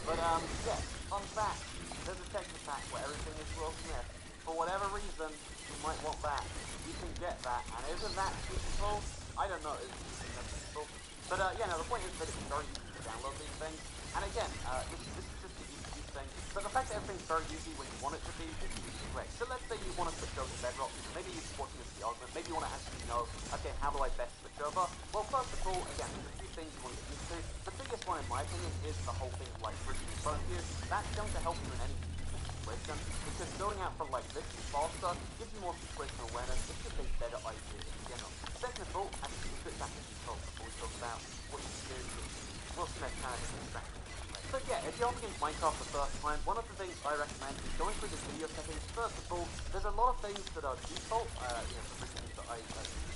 S1: But yeah, fun fact, there's a texture pack where everything is Will Smith. For whatever reason, you might want that. You can get that, and isn't that beautiful? I don't know, isn't that beautiful? But the point is that it's very easy to download these things. And again, this is just the easy thing. But the fact that everything's very easy when you want it to be is great. So let's say you want to switch over to Bedrock. Maybe you're watching this the argument. Maybe you want to actually know, okay, how do I best switch over? Well, first of all, again, there's a few things you want to get used to. The biggest one, in my opinion, is the whole thing of like bridging in front of you. That's going to help you in any situation, because going out from like this faster gives you more situational awareness. It's just a better idea in general. Second of all, and you can switch back to control before we talk about what you can do with Will Smith kind of distraction. So yeah, if you're up against Minecraft for the first time, one of the things I recommend is going through the video settings. First of all, there's a lot of things that are default, for instance, the that I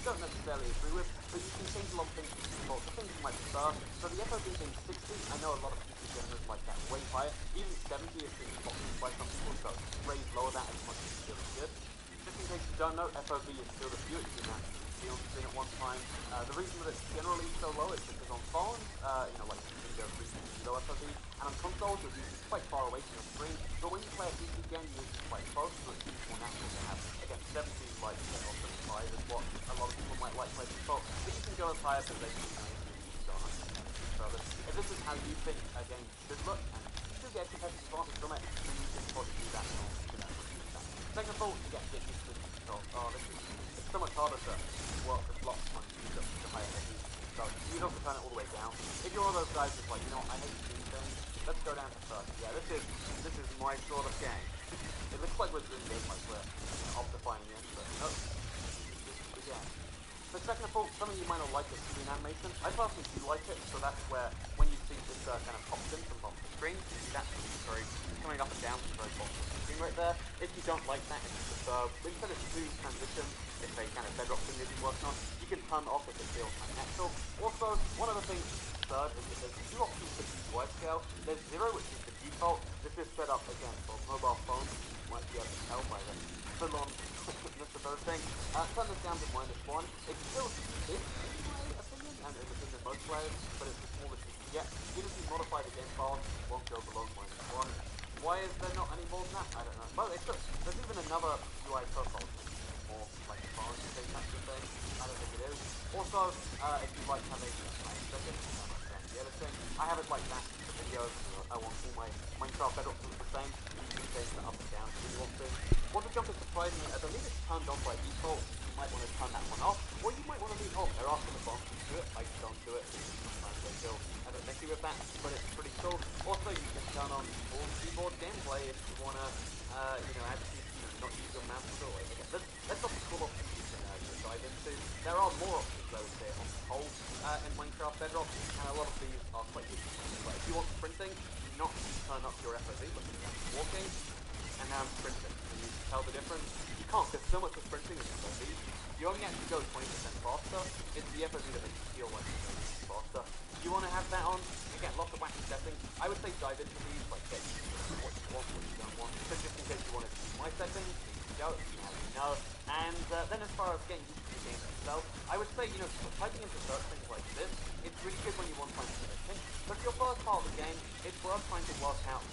S1: don't necessarily agree with, but you can change a lot of things to default, the things you might prefer. So the FOV being 60, I know a lot of PC gamers like that way higher. Even 70 is being popular by some people, so raise lower that as much as you feel is good. Just in case you don't know, FOV is still the view. It's been on screen at one time. The reason that it's generally so low is because on phones, like Windows reasonably low FOV, and on consoles you're usually quite far away from the screen. But when you play a PC game, you're usually quite close, so it seems more natural to have. Again, 70 like or 75 is what a lot of people might like by default. But you can go as high as basically so if this is how you think a game should look, and you do get a competitive advantage from it, then you can probably do that and use that. Second of all, again, get used to the control. It's so much harder to work with blocks when you use the higher FOV. So you don't have to turn it all the way down. If you're one of those guys who's like, I hate doing things, let's go down to 30. Yeah, this is my sort of game. It looks like we're doing game like we're optifying it, but no, this is the game. But second of all, something you might not like is screen animation. I personally do like it, so that's where, when you see this kind of pops in from the bottom of the screen, you see that coming up and down from the very bottom of the screen right there. If you don't like that, if you prefer, instead of smooth transitions, if a kind of bedrock thing that you're working on, you can turn it off if it feels unnatural. Also, one other thing third is that there's two options for the wide scale. There's 0, which is the default. This is set up again for mobile phones. You might be able to tell by the full-on quickness of those things. Turn this down to -1. It's still big, in my opinion, and in the opinion of most players, but it's the smallest you can get. Even if you modify the game file, it won't go below -1. Why is there not any more than that? I don't know. Well, there's even another UI profile thing. More like a phone thing, that sort of thing. I don't think it is. Also, if you like having time settings, the editing, I have it like that for videos. I want all my Minecraft bedrocks to look the same. You can change that up and down if you want to. Water jump is surprisingly, I believe it's turned on by default. You might want to turn that one off, or you might want to leave it on. There are some advantages to it. I don't do it. Sometimes I feel a bit messy with that, but it's pretty cool. Also, you can turn on full keyboard gameplay if you want to, actually not use your mouse at all. Again, let's not be cool options you can dive into. There are more options, I would say, on the whole in Minecraft Bedrock, and a lot of these are quite useful. But if you want sprinting, do not turn up your FOV, looking at walking, and now I'm sprinting. Can you tell the difference? You can't, because so much of sprinting is FOV. You only actually go 20% faster. It's the FOV that makes you feel like you're going faster. You want to have that on? Again, lots of wacky settings. I would say dive into these, like get used to what you want, what you don't want. But just in case you want to see my settings, go, you know. And then as far as getting used to the game itself, I would say, typing into search things like this, it's really good when you want to find something. But for your first part of the game, it's worth trying to work out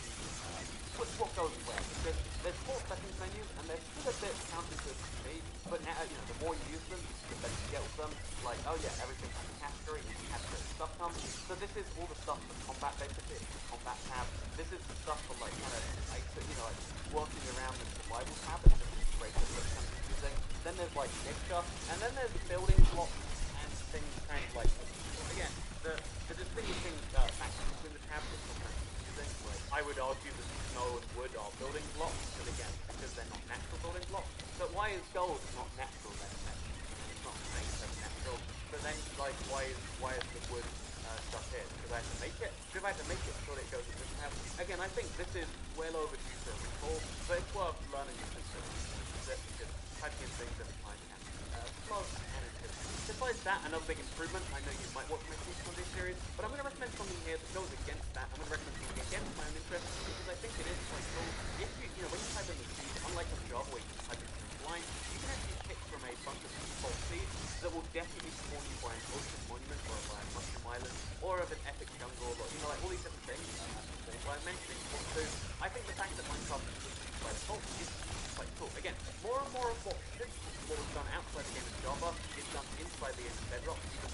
S1: what goes where, because there's 4 settings menus, and they're still a bit counterintuitive to me, but now, the more you use them, the better you get with them. Like, oh yeah, everything has a category, and category stuff comes. So this is all the stuff for combat, basically. It's the combat tab. This is the stuff for, like, kind of, like, working around the survival tab. It's just great that looks kind of confusing. Then there's, like, mixture, and then there's building blocks and things kind of like, again, the distinguishing factors between the tabs is sometimes confusing. Like, I would argue that snow and wood are building blocks, but again, because they're not natural building blocks. But why is gold not natural then? It's not made as natural. But then, like, why is the wood stuff here? Because I have to make it? Because if I have to make it, surely it goes in this tab. Again, I think this is well overdue for a recall, but it's worth learning the system. Because typing in things every time can slow and intimidating. Besides that, another big improvement, I know you might watch my Teach Monday series, but I'm going to recommend something here that goes against that. I'm going to recommend something against my own interest, because I think it is quite cool. If you, when you type in the seed, unlike on Java where you can type in line, you can actually pick from a bunch of default seeds that will definitely spawn you by an ocean monument, or by a mushroom island, or of an epic jungle, or, like all these different things. I mentioned it, I think the fact that Minecraft is by default is quite cool. Again, more and more of what was done outside the game in Java is done inside the game in Bedrock. Even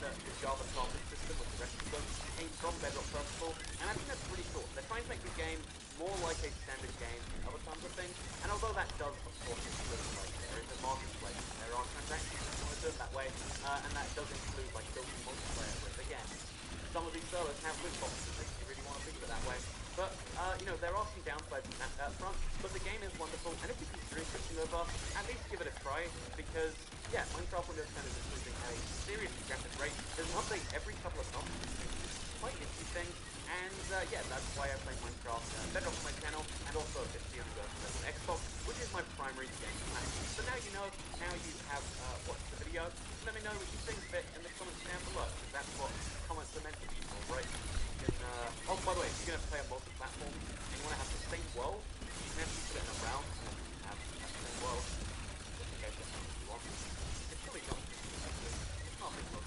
S1: the Java target system with the rest of them came from Bedrock first of all, and I think that's pretty cool. They're trying to make the game more like a standard game in other kinds of things, and although that does, of course, include, like, there is a marketplace, there are transactions, if you want to do it that way, and that does include, like, building multiplayer with, again, some of these servers have loot boxes if you really want to think of it that way. But, there are some downsides in that front, but the game is wonderful, and if you consider switching over, at least give it a try, because, yeah, Minecraft Windows 10 is improving at a seriously rapid rate. There's an update every couple of months, which is quite interesting, and, yeah, that's why I play Minecraft Bedrock on my channel, and also if you go to Xbox, which is my primary game platform. So now you know, guys, now you have watched the video, let me know what you think of it in the comments down below, because that's what comments are meant to be for, right? You can, oh, by the way, if you're going to play a multi-platform and you want to have the same world, you can actually put it in a round and then have that same world. Just in case that's not what you want. It's really not. It's not a big problem.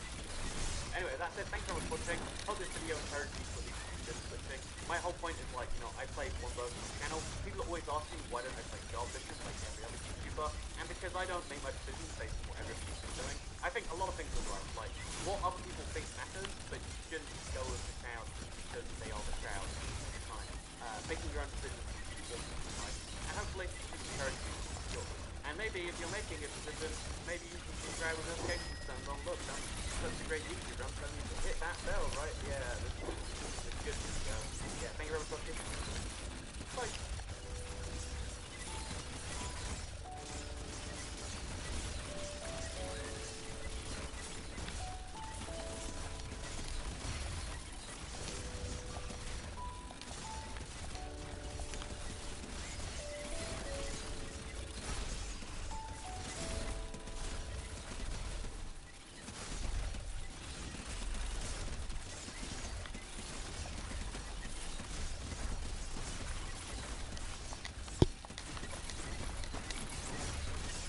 S1: Anyway, that said, thanks so much for watching. Hope this video encouraged you to at least consider switching. My whole point is like, you know, I play one version of the channel. People are always asking why don't I play job missions like every other YouTuber, and because I don't make my decisions based on what everybody's been doing. I think a lot of things are right. Like, what other people think matters, but you shouldn't go with the crowd because they are the crowd all the time. Making your own decisions is important in life, and hopefully it can encourage you to do it. And maybe if you're making a decision, maybe you can subscribe with notifications turned on. Look, I'm such a great YouTuber. I'm telling you to hit that bell, right? Yeah, this is good. Yeah, thank you very much for watching. Bye.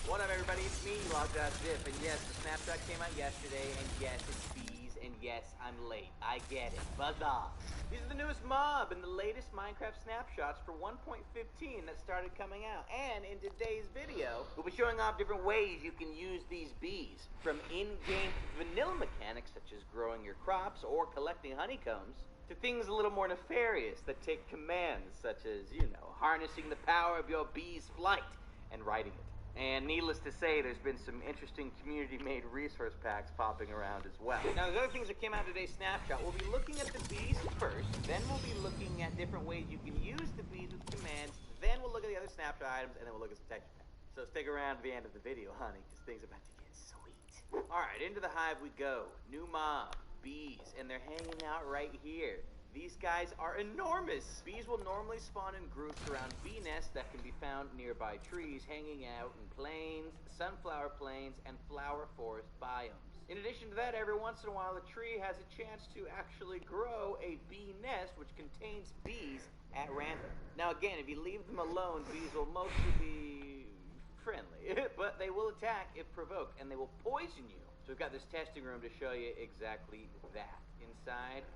S4: What up, everybody? It's me, Log.zip, and yes, the snapshot came out yesterday, and yes, it's bees, and yes, I'm late. I get it. Buzz off. These are the newest mob and the latest Minecraft snapshots for 1.15 that started coming out. And in today's video, we'll be showing off different ways you can use these bees, from in-game vanilla mechanics such as growing your crops or collecting honeycombs, to things a little more nefarious that take commands such as, you know, harnessing the power of your bee's flight and riding it. And needless to say, there's been some interesting community-made resource packs popping around as well. Now, there's other things that came out in today's snapshot. We'll be looking at the bees first, then we'll be looking at different ways you can use the bees with commands, then we'll look at the other snapshot items, and then we'll look at some texture packs. So stick around to the end of the video, honey, because things are about to get sweet. Alright, into the hive we go. New mob, bees, and they're hanging out right here. These guys are enormous! Bees will normally spawn in groups around bee nests that can be found nearby trees, hanging out in plains, sunflower plains, and flower forest biomes. In addition to that, every once in a while a tree has a chance to actually grow a bee nest which contains bees at random. Now again, if you leave them alone, bees will mostly be friendly, but they will attack if provoked, and they will poison you. So we've got this testing room to show you exactly that. Inside,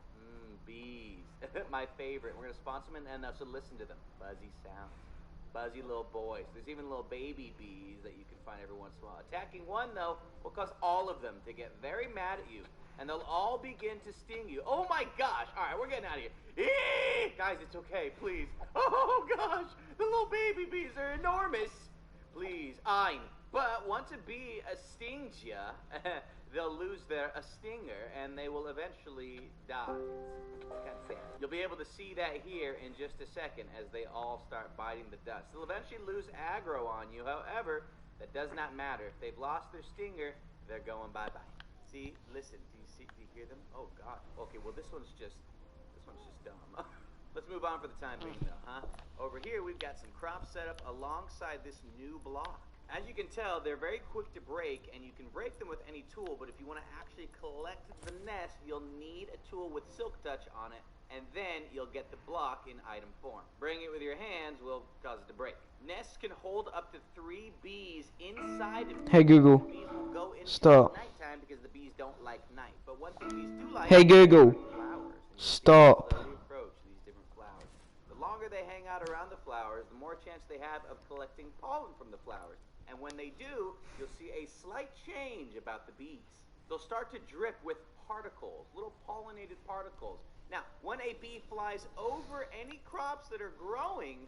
S4: bees. My favorite. We're going to spawn some and so listen to them. Buzzy sounds. Buzzy little boys. There's even little baby bees that you can find every once in a while. Attacking one, though, will cause all of them to get very mad at you, and they'll all begin to sting you. Oh my gosh! Alright, we're getting out of here. Eee! Guys, it's okay, please. Oh gosh! The little baby bees are enormous! Please, but once a bee stings ya, they'll lose their stinger, and they will eventually die. Kind of sad. You'll be able to see that here in just a second as they all start biting the dust. They'll eventually lose aggro on you, however, that does not matter. If they've lost their stinger, they're going bye-bye. See, listen, do you hear them? Oh god. Okay, well this one's just dumb. Let's move on for the time being though, huh? Over here we've got some crops set up alongside this new block. As you can tell, they're very quick to break, and you can break them with any tool, but if you want to actually collect the nest, you'll need a tool with silk touch on it, and then you'll get the block in item form. Breaking it with your hands will cause it to break. Nests can hold up to 3 bees inside of them.
S2: Hey Google,
S4: Bees will go into
S2: stop.
S4: nighttime because the bees don't like night. But one thing bees do like
S2: Hey Google,
S4: flowers.
S2: stop.
S4: Slowly approach these different flowers. The longer they hang out around the flowers, the more chance they have of collecting pollen from the flowers. And when they do, you'll see a slight change about the bees. They'll start to drip with particles, little pollinated particles. Now, when a bee flies over any crops that are growing,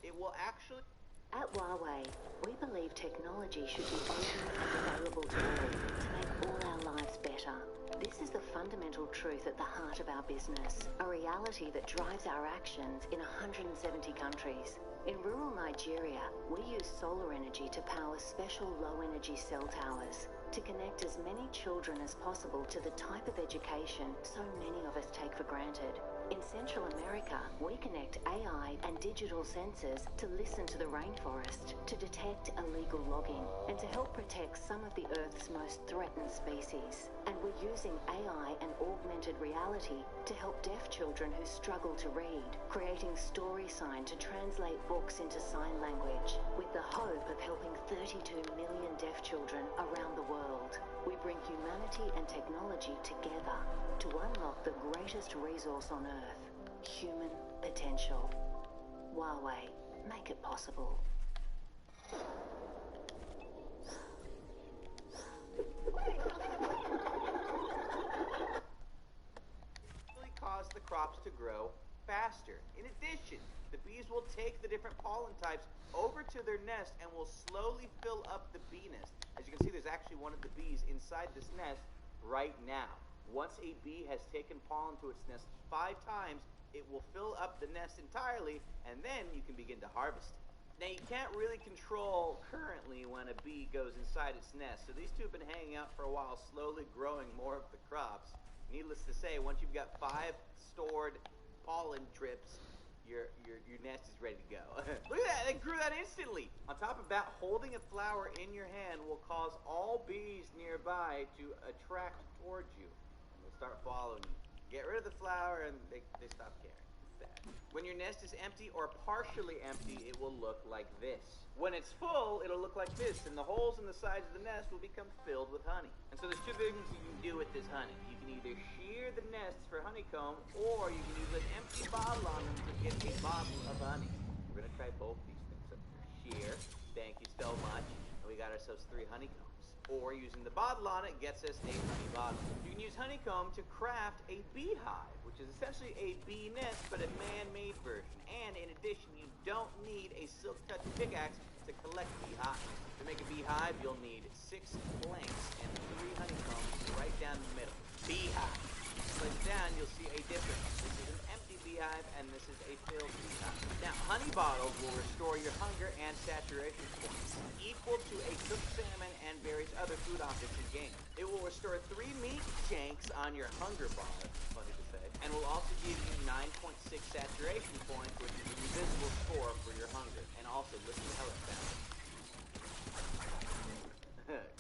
S4: it will actually...
S3: At Huawei, we believe technology should be open and available to all to make all our lives better. This is the fundamental truth at the heart of our business, a reality that drives our actions in 170 countries. In rural Nigeria, we use solar energy to power special low-energy cell towers to connect as many children as possible to the type of education so many of us take for granted. In Central America, we connect AI and digital sensors to listen to the rainforest, to detect detect illegal logging and to help protect some of the Earth's most threatened species. And we're using AI and augmented reality to help deaf children who struggle to read, creating StorySign to translate books into sign language, with the hope of helping 32 million deaf children around the world. We bring humanity and technology together to unlock the greatest resource on Earth, human potential. Huawei, make it possible.
S4: Really cause the crops to grow faster. In addition, the bees will take the different pollen types over to their nest and will slowly fill up the bee nest. As you can see, there's actually one of the bees inside this nest right now. Once a bee has taken pollen to its nest 5 times, it will fill up the nest entirely, and then you can begin to harvest it. Now, you can't really control currently when a bee goes inside its nest, so these two have been hanging out for a while, slowly growing more of the crops. Needless to say, once you've got 5 stored pollen drips, your nest is ready to go. Look at that, they grew that instantly. On top of that, holding a flower in your hand will cause all bees nearby to attract towards you, and they'll start following you. Get rid of the flower and they stop caring. It's sad. When your nest is empty or partially empty, it will look like this. When it's full, it'll look like this, and the holes in the sides of the nest will become filled with honey. And so there's 2 things you can do with this honey. You can either shear the nests for honeycomb, or you can use an empty bottle on them to get a bottle of honey. We're gonna try both these things up here. Shear, thank you so much. And we got ourselves 3 honeycombs. Or using the bottle on it gets us a honey bottle. You can use honeycomb to craft a beehive, which is essentially a bee nest, but a man-made version. And in addition, you don't need a silk touch pickaxe to collect beehives. To make a beehive, you'll need 6 planks and 3 honeycombs right down the middle. Beehive. Place it down, you'll see a difference. This is an empty beehive, and this is a filled beehive. Now, honey bottles will restore your hunger and saturation points, equal to a cooked salmon and various other food objects in game. It will restore 3 meat shanks on your hunger bar, funny to say, and will also give you 9.6 saturation points, which is an invisible score for your hunger. And also, listen to how it sounds.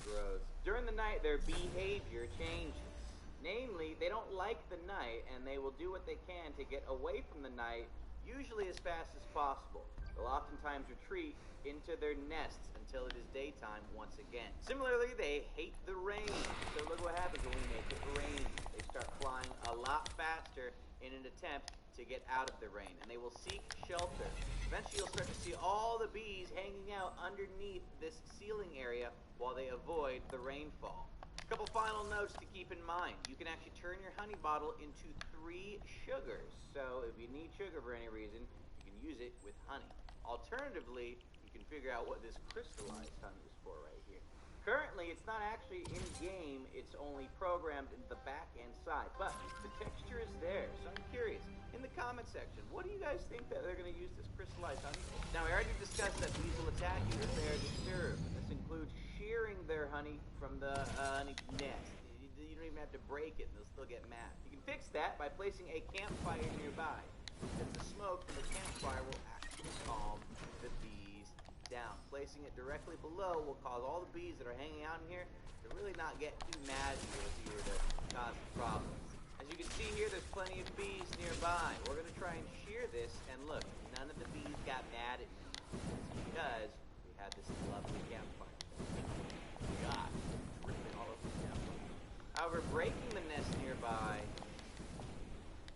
S4: Gross. During the night, their behavior changes. Namely, they don't like the night, and they will do what they can to get away from the night, usually as fast as possible. They'll oftentimes retreat into their nests until it is daytime once again. Similarly, they hate the rain. So look what happens when we make it rain. They start flying a lot faster in an attempt to get out of the rain, and they will seek shelter. Eventually, you'll start to see all the bees hanging out underneath this ceiling area while they avoid the rainfall. A couple final notes to keep in mind. You can actually turn your honey bottle into 3 sugars. So if you need sugar for any reason, you can use it with honey. Alternatively, you can figure out what this crystallized honey is for right here. Currently, it's not actually in-game. It's only programmed in the back-end side. But the texture is there, so I'm curious. In the comment section, what do you guys think that they're going to use this crystallized honey for? Now, we already discussed that bees will attack you if they are disturbed. This includes shearing their honey from the honey nest. You don't even have to break it and they'll still get mad. You can fix that by placing a campfire nearby, because the smoke from the campfire will actually calm the bees down. Placing it directly below will cause all the bees that are hanging out in here to really not get too mad at you if you were to cause problems. As you can see here, there's plenty of bees nearby. We're going to try and shear this, and look, none of the bees got mad at me. It's because we had this lovely campfire. God, dripping all over the campfire. However, breaking the nest nearby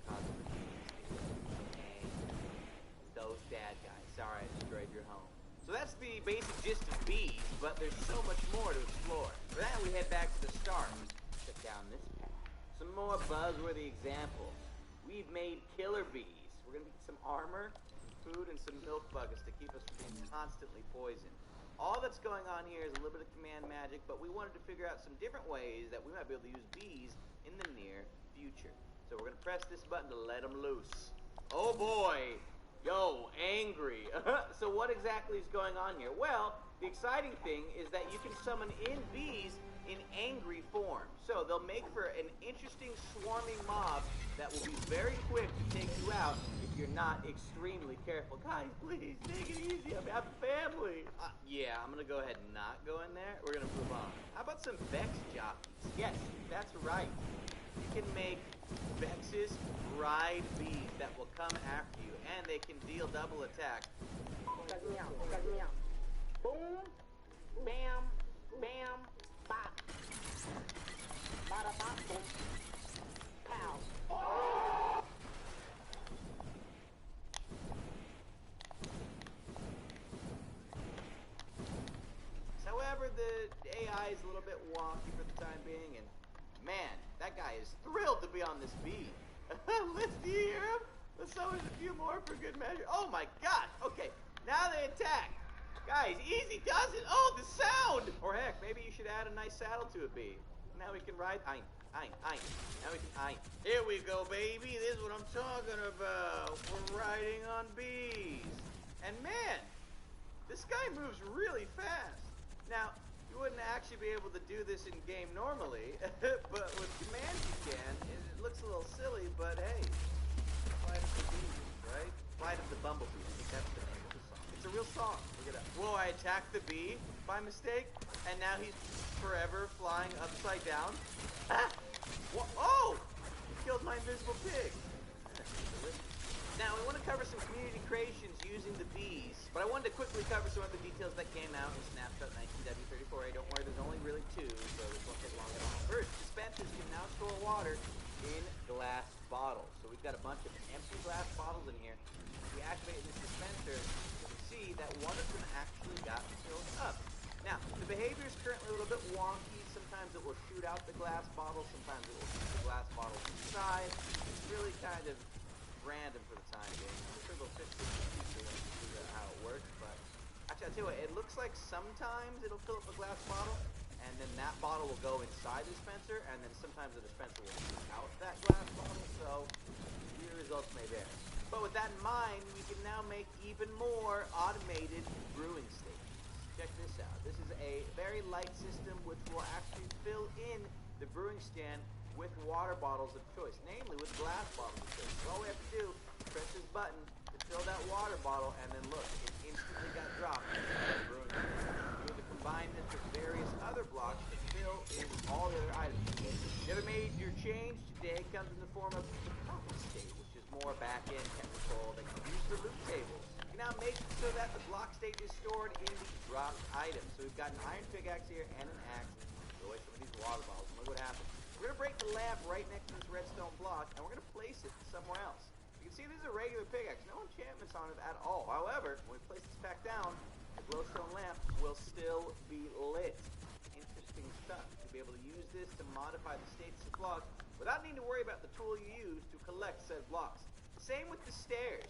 S4: causes the bees to hang. Those bad guys. Sorry, I destroyed your home. So that's the basic gist of bees, but there's so much more to explore. For that, we head back to the start. Check down this path. Some more buzzworthy examples. We've made killer bees. We're going to get some armor, some food, and some milk buckets to keep us from being constantly poisoned. All that's going on here is a little bit of command magic, but we wanted to figure out some different ways that we might be able to use bees in the near future. So we're going to press this button to let them loose. Oh boy! Yo, angry. So what exactly is going on here? Well, the exciting thing is that you can summon in bees in angry form. So they'll make for an interesting swarming mob that will be very quick to take you out if you're not extremely careful. Guys, please, take it easy. I have a family. Yeah, I'm going to go ahead and not go in there. We're going to move on. How about some Vex jockeys? Yes, that's right. You can make Vexes ride bees that will come after you, and they can deal double attack.
S5: Boom, bam, bam, bop. Bada bop, boom. Pow.
S4: However, the AI is a little bit wonky for the time being, and man, that guy is thrilled to be on this bee. Let's hear him. Let's summon a few more for good measure. Oh my god. Okay, now they attack. Guys, easy does it. Oh, the sound. Or heck, maybe you should add a nice saddle to a bee. Now we can ride. Ein. Now we can. Ein. Here we go, baby. This is what I'm talking about. We're riding on bees. And man, this guy moves really fast. Now, you wouldn't actually be able to do this in game normally, but with commands you can. It looks a little silly, but hey, Flight of the Bees, right? Flight of the Bumblebee. I think that's the name of the song. It's a real song. Look at that. Whoa, I attacked the bee by mistake, and now he's forever flying upside down. Ah! Oh! He killed my invisible pig. Now, we want to cover some community creations using the bees, but I wanted to quickly cover some of the details that came out in Snapshot 19W34A. Don't worry, there's only really 2, so this won't take long at all. First, dispensers can now store water in glass bottles. So we've got a bunch of empty glass bottles in here. If we activate this dispenser, you can see that one of them actually got filled up. Now, the behavior is currently a little bit wonky. Sometimes it will shoot out the glass bottle, sometimes it will shoot the glass bottle inside. It's really kind of random for the time being. I'm sure they'll fix it in the future and figure out how it works, but actually, I'll tell you what, it looks like sometimes it'll fill up a glass bottle, and then that bottle will go inside the dispenser, and then sometimes the dispenser will shoot out that glass bottle, so your results may vary. But with that in mind, we can now make even more automated brewing stations. Check this out. This is a very light system which will actually fill in the brewing stand with water bottles of choice, namely with glass bottles of choice. So all we have to do is press this button to fill that water bottle, and then look, it instantly got dropped into the brewing stand. You have to combine this with various other blocks to fill in all the other items. The other major change today comes in the form of the coffee state, which is more back-end technical that can use the loot tables. You can now make it so that the block state is stored in the dropped items. So we've got an iron pickaxe here and an axe. Throw away some of these water bottles, and look what happens. We're going to break the lamp right next to this redstone block, and we're going to place it somewhere else. You can see this is a regular pickaxe, no enchantments on it at all. However, when we place this back down, the glowstone lamp will still be lit. Interesting stuff. You'll be able to use this to modify the states of blocks without needing to worry about the tool you use to collect said blocks. Same with the stairs.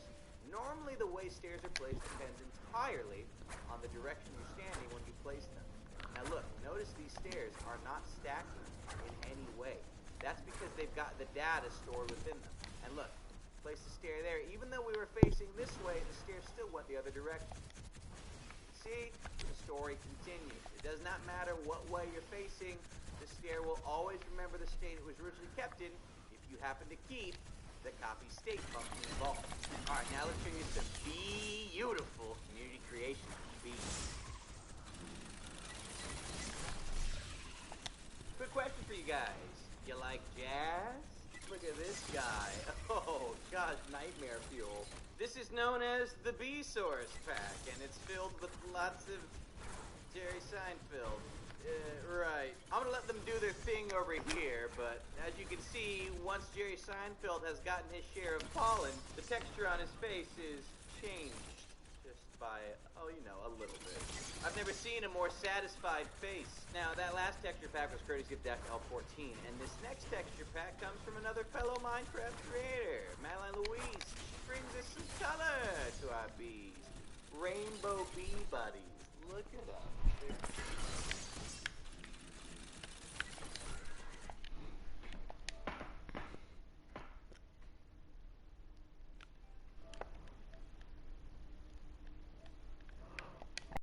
S4: Normally the way stairs are placed depends entirely on the direction you're standing when you place them. Now look, notice these stairs are not stacking in any way. That's because they've got the data stored within them. And look, place the stair there. Even though we were facing this way, the stair still went the other direction. See, the story continues. It does not matter what way you're facing, the stair will always remember the state it was originally kept in if you happen to keep the copy state function involved. Alright, now let's show you some beautiful community creation bees. Quick question for you guys. You like jazz? Look at this guy. Oh, gosh, nightmare fuel. This is known as the Bee Source Pack, and it's filled with lots of Jerry Seinfeld. Right. I'm gonna let them do their thing over here, but as you can see, once Jerry Seinfeld has gotten his share of pollen, the texture on his face is changed. Just by, oh, you know, a little bit. I've never seen a more satisfied face. Now, that last texture pack was courtesy of Deck L14, and this next texture pack comes from another fellow Minecraft creator, Madeline Louise. She brings us some color to our bees. Rainbow Bee Buddies.